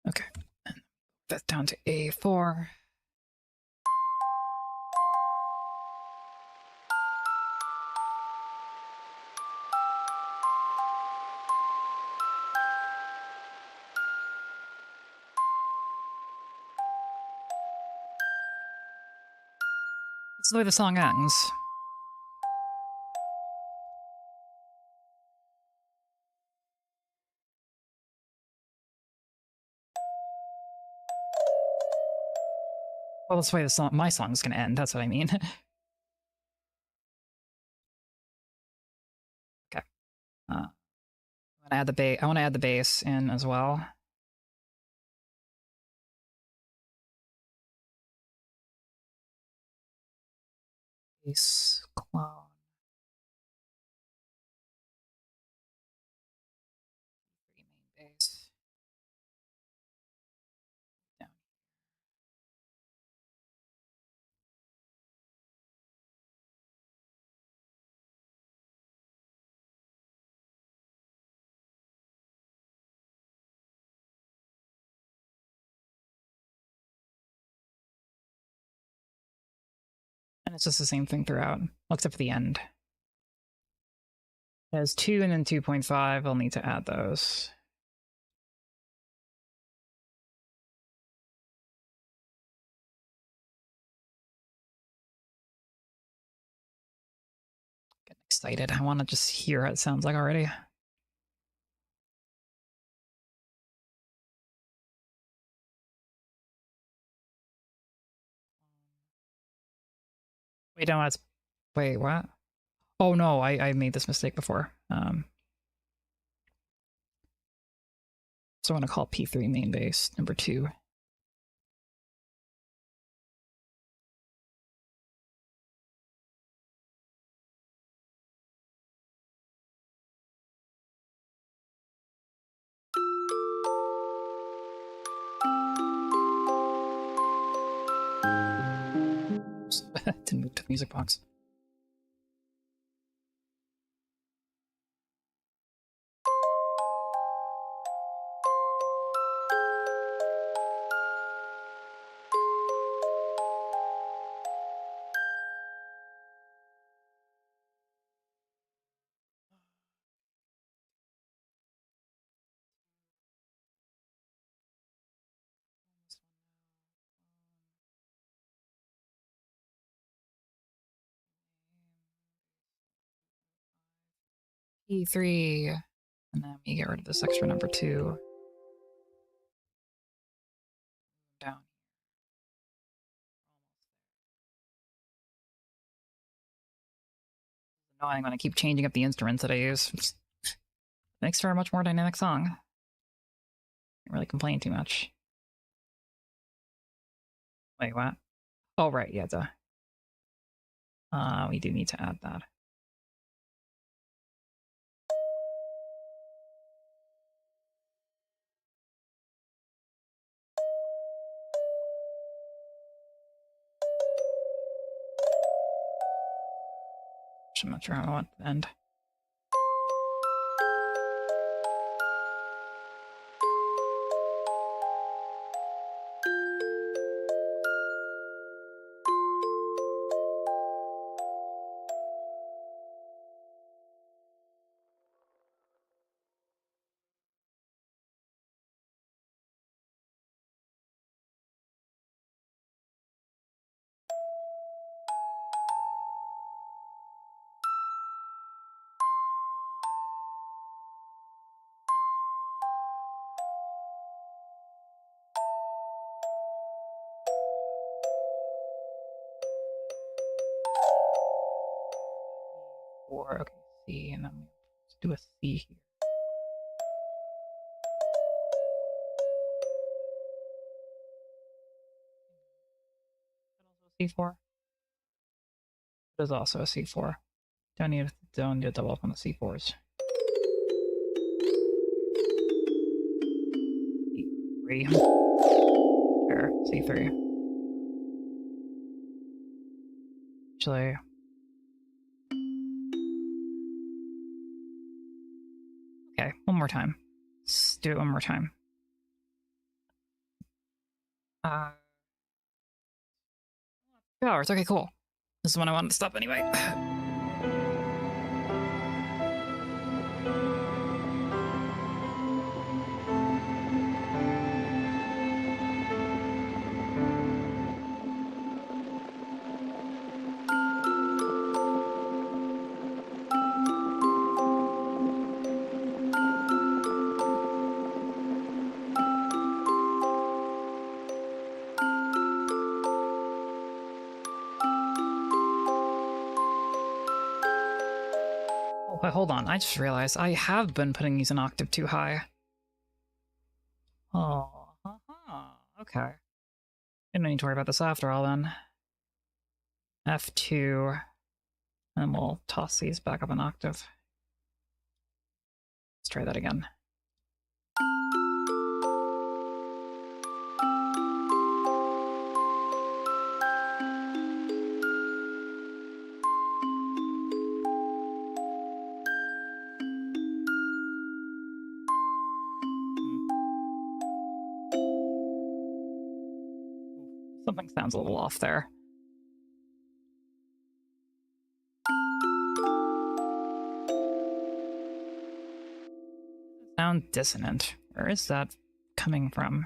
Okay. That's down to A4. That's the way the song ends. Well, that's the way my song's gonna end. That's what I mean. Okay. I want to add the bass. I want to add the bass in as well. Bass clone. Main bass. Down. And it's just the same thing throughout, except for the end. It has 2 and then 2.5. I'll need to add those. Getting excited. I want to just hear how it sounds like already. Wait, no, that's... Wait, what? Oh no, I made this mistake before. So I want to call P3 main bass number 2. Didn't move to the music box. P3, and then we get rid of this extra number 2. Down. Annoying. I'm going to keep changing up the instruments that I use. It makes for a much more dynamic song. Can't really complain too much. Wait, what? Oh, right, yeah, duh. We do need to add that. I'm not sure how I want to end. Or, okay, C, and then let's do a C here. C4. It is also a C4. Don't need to double up on the C4s. C3. Sure, C3. Actually, okay, one more time. Let's do it one more time. 2 hours. Okay, cool. This is when I wanted to stop anyway. But hold on, I just realized I have been putting these an octave too high. Oh, okay. Didn't need to worry about this after all then. F2, and we'll toss these back up an octave. Let's try that again. Something sounds a little off there. Sound dissonant. Where is that coming from?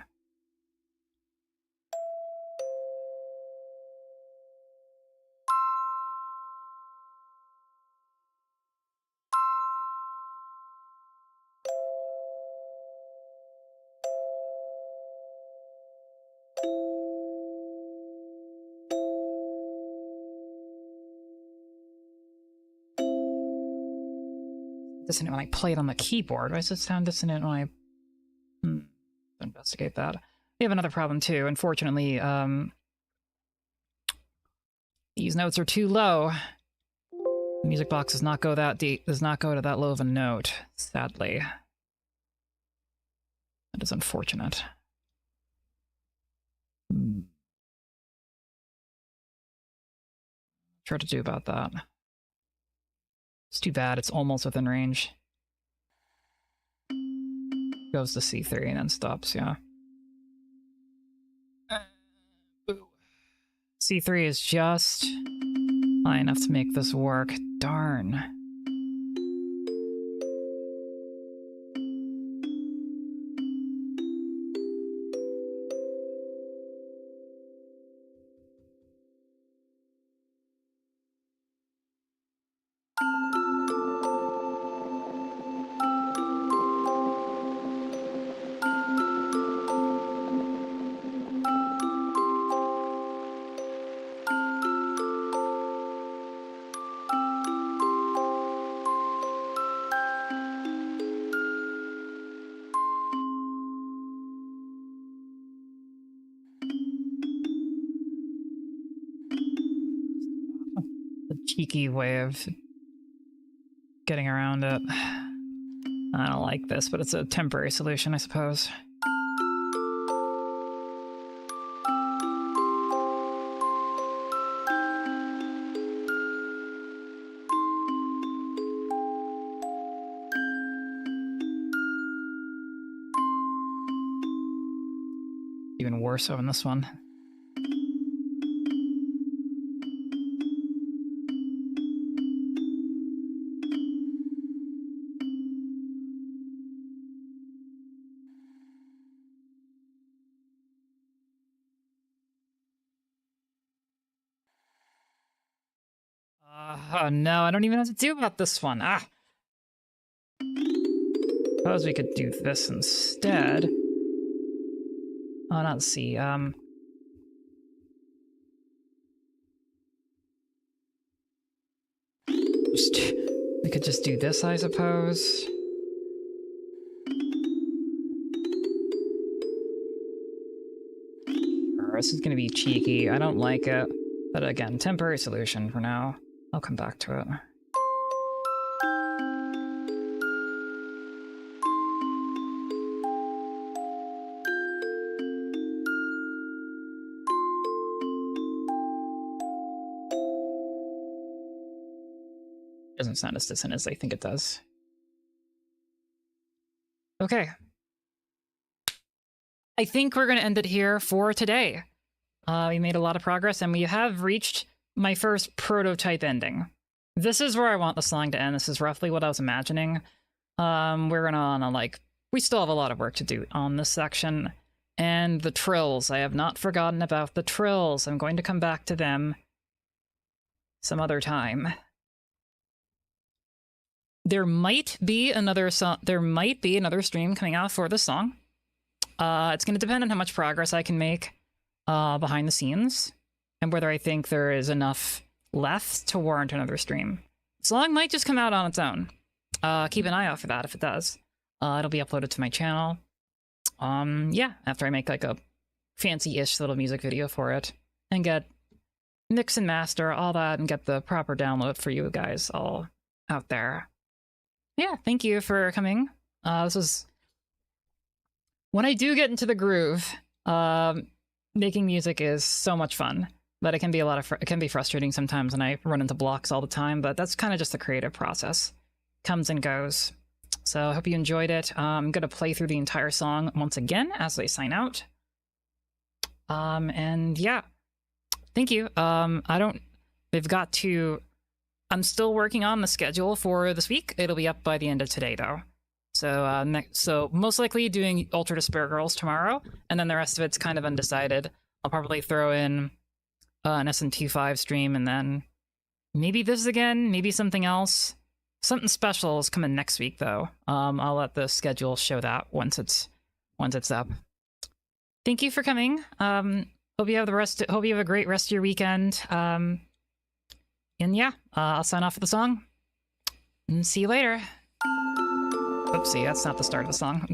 Dissonant when I play it on the keyboard. Why does it sound dissonant when I investigate that? We have another problem too. Unfortunately, these notes are too low. The music box does not go that deep, does not go to that low of a note, sadly. That is unfortunate. Try to do about that. It's too bad, it's almost within range. Goes to C3 and then stops, yeah. C3 is just high enough to make this work. Darn. Cheeky way of getting around it. I don't like this, but it's a temporary solution, I suppose. Even worse so in this one. Oh no, I don't even know what to do about this one. Ah! Suppose we could do this instead. Oh, not C. We could just do this, I suppose. This is gonna be cheeky. I don't like it. But again, temporary solution for now. I'll come back to it. Doesn't sound as dissonant as I think it does. Okay. I think we're going to end it here for today. We made a lot of progress, and we have reached my first prototype ending. This is where I want the song to end. This is roughly what I was imagining. We're gonna like, we still have a lot of work to do on this section. And the trills, I have not forgotten about the trills. I'm going to come back to them some other time. There might be another stream coming out for this song. It's going to depend on how much progress I can make behind the scenes, and whether I think there is enough left to warrant another stream. The song might just come out on its own. Keep an eye out for that if it does. It'll be uploaded to my channel. Yeah, after I make like a fancy-ish little music video for it, and get mix and master, all that, and get the proper download for you guys all out there. Yeah, thank you for coming. This was... When I do get into the groove, making music is so much fun, but it can be it can be frustrating sometimes, and I run into blocks all the time, but that's kind of just the creative process. Comes and goes. So I hope you enjoyed it. I'm going to play through the entire song once again as I sign out. And yeah, thank you. I'm still working on the schedule for this week. It'll be up by the end of today, though. So, so most likely doing Ultra Despair Girls tomorrow, and then the rest of it's kind of undecided. I'll probably throw in an SMT5 stream, and then maybe this again, maybe something else. Something special is coming next week, though. I'll let the schedule show that once it's up. Thank you for coming. Hope you have a great rest of your weekend. And yeah, I'll sign off with the song. And see you later. Oopsie, that's not the start of the song.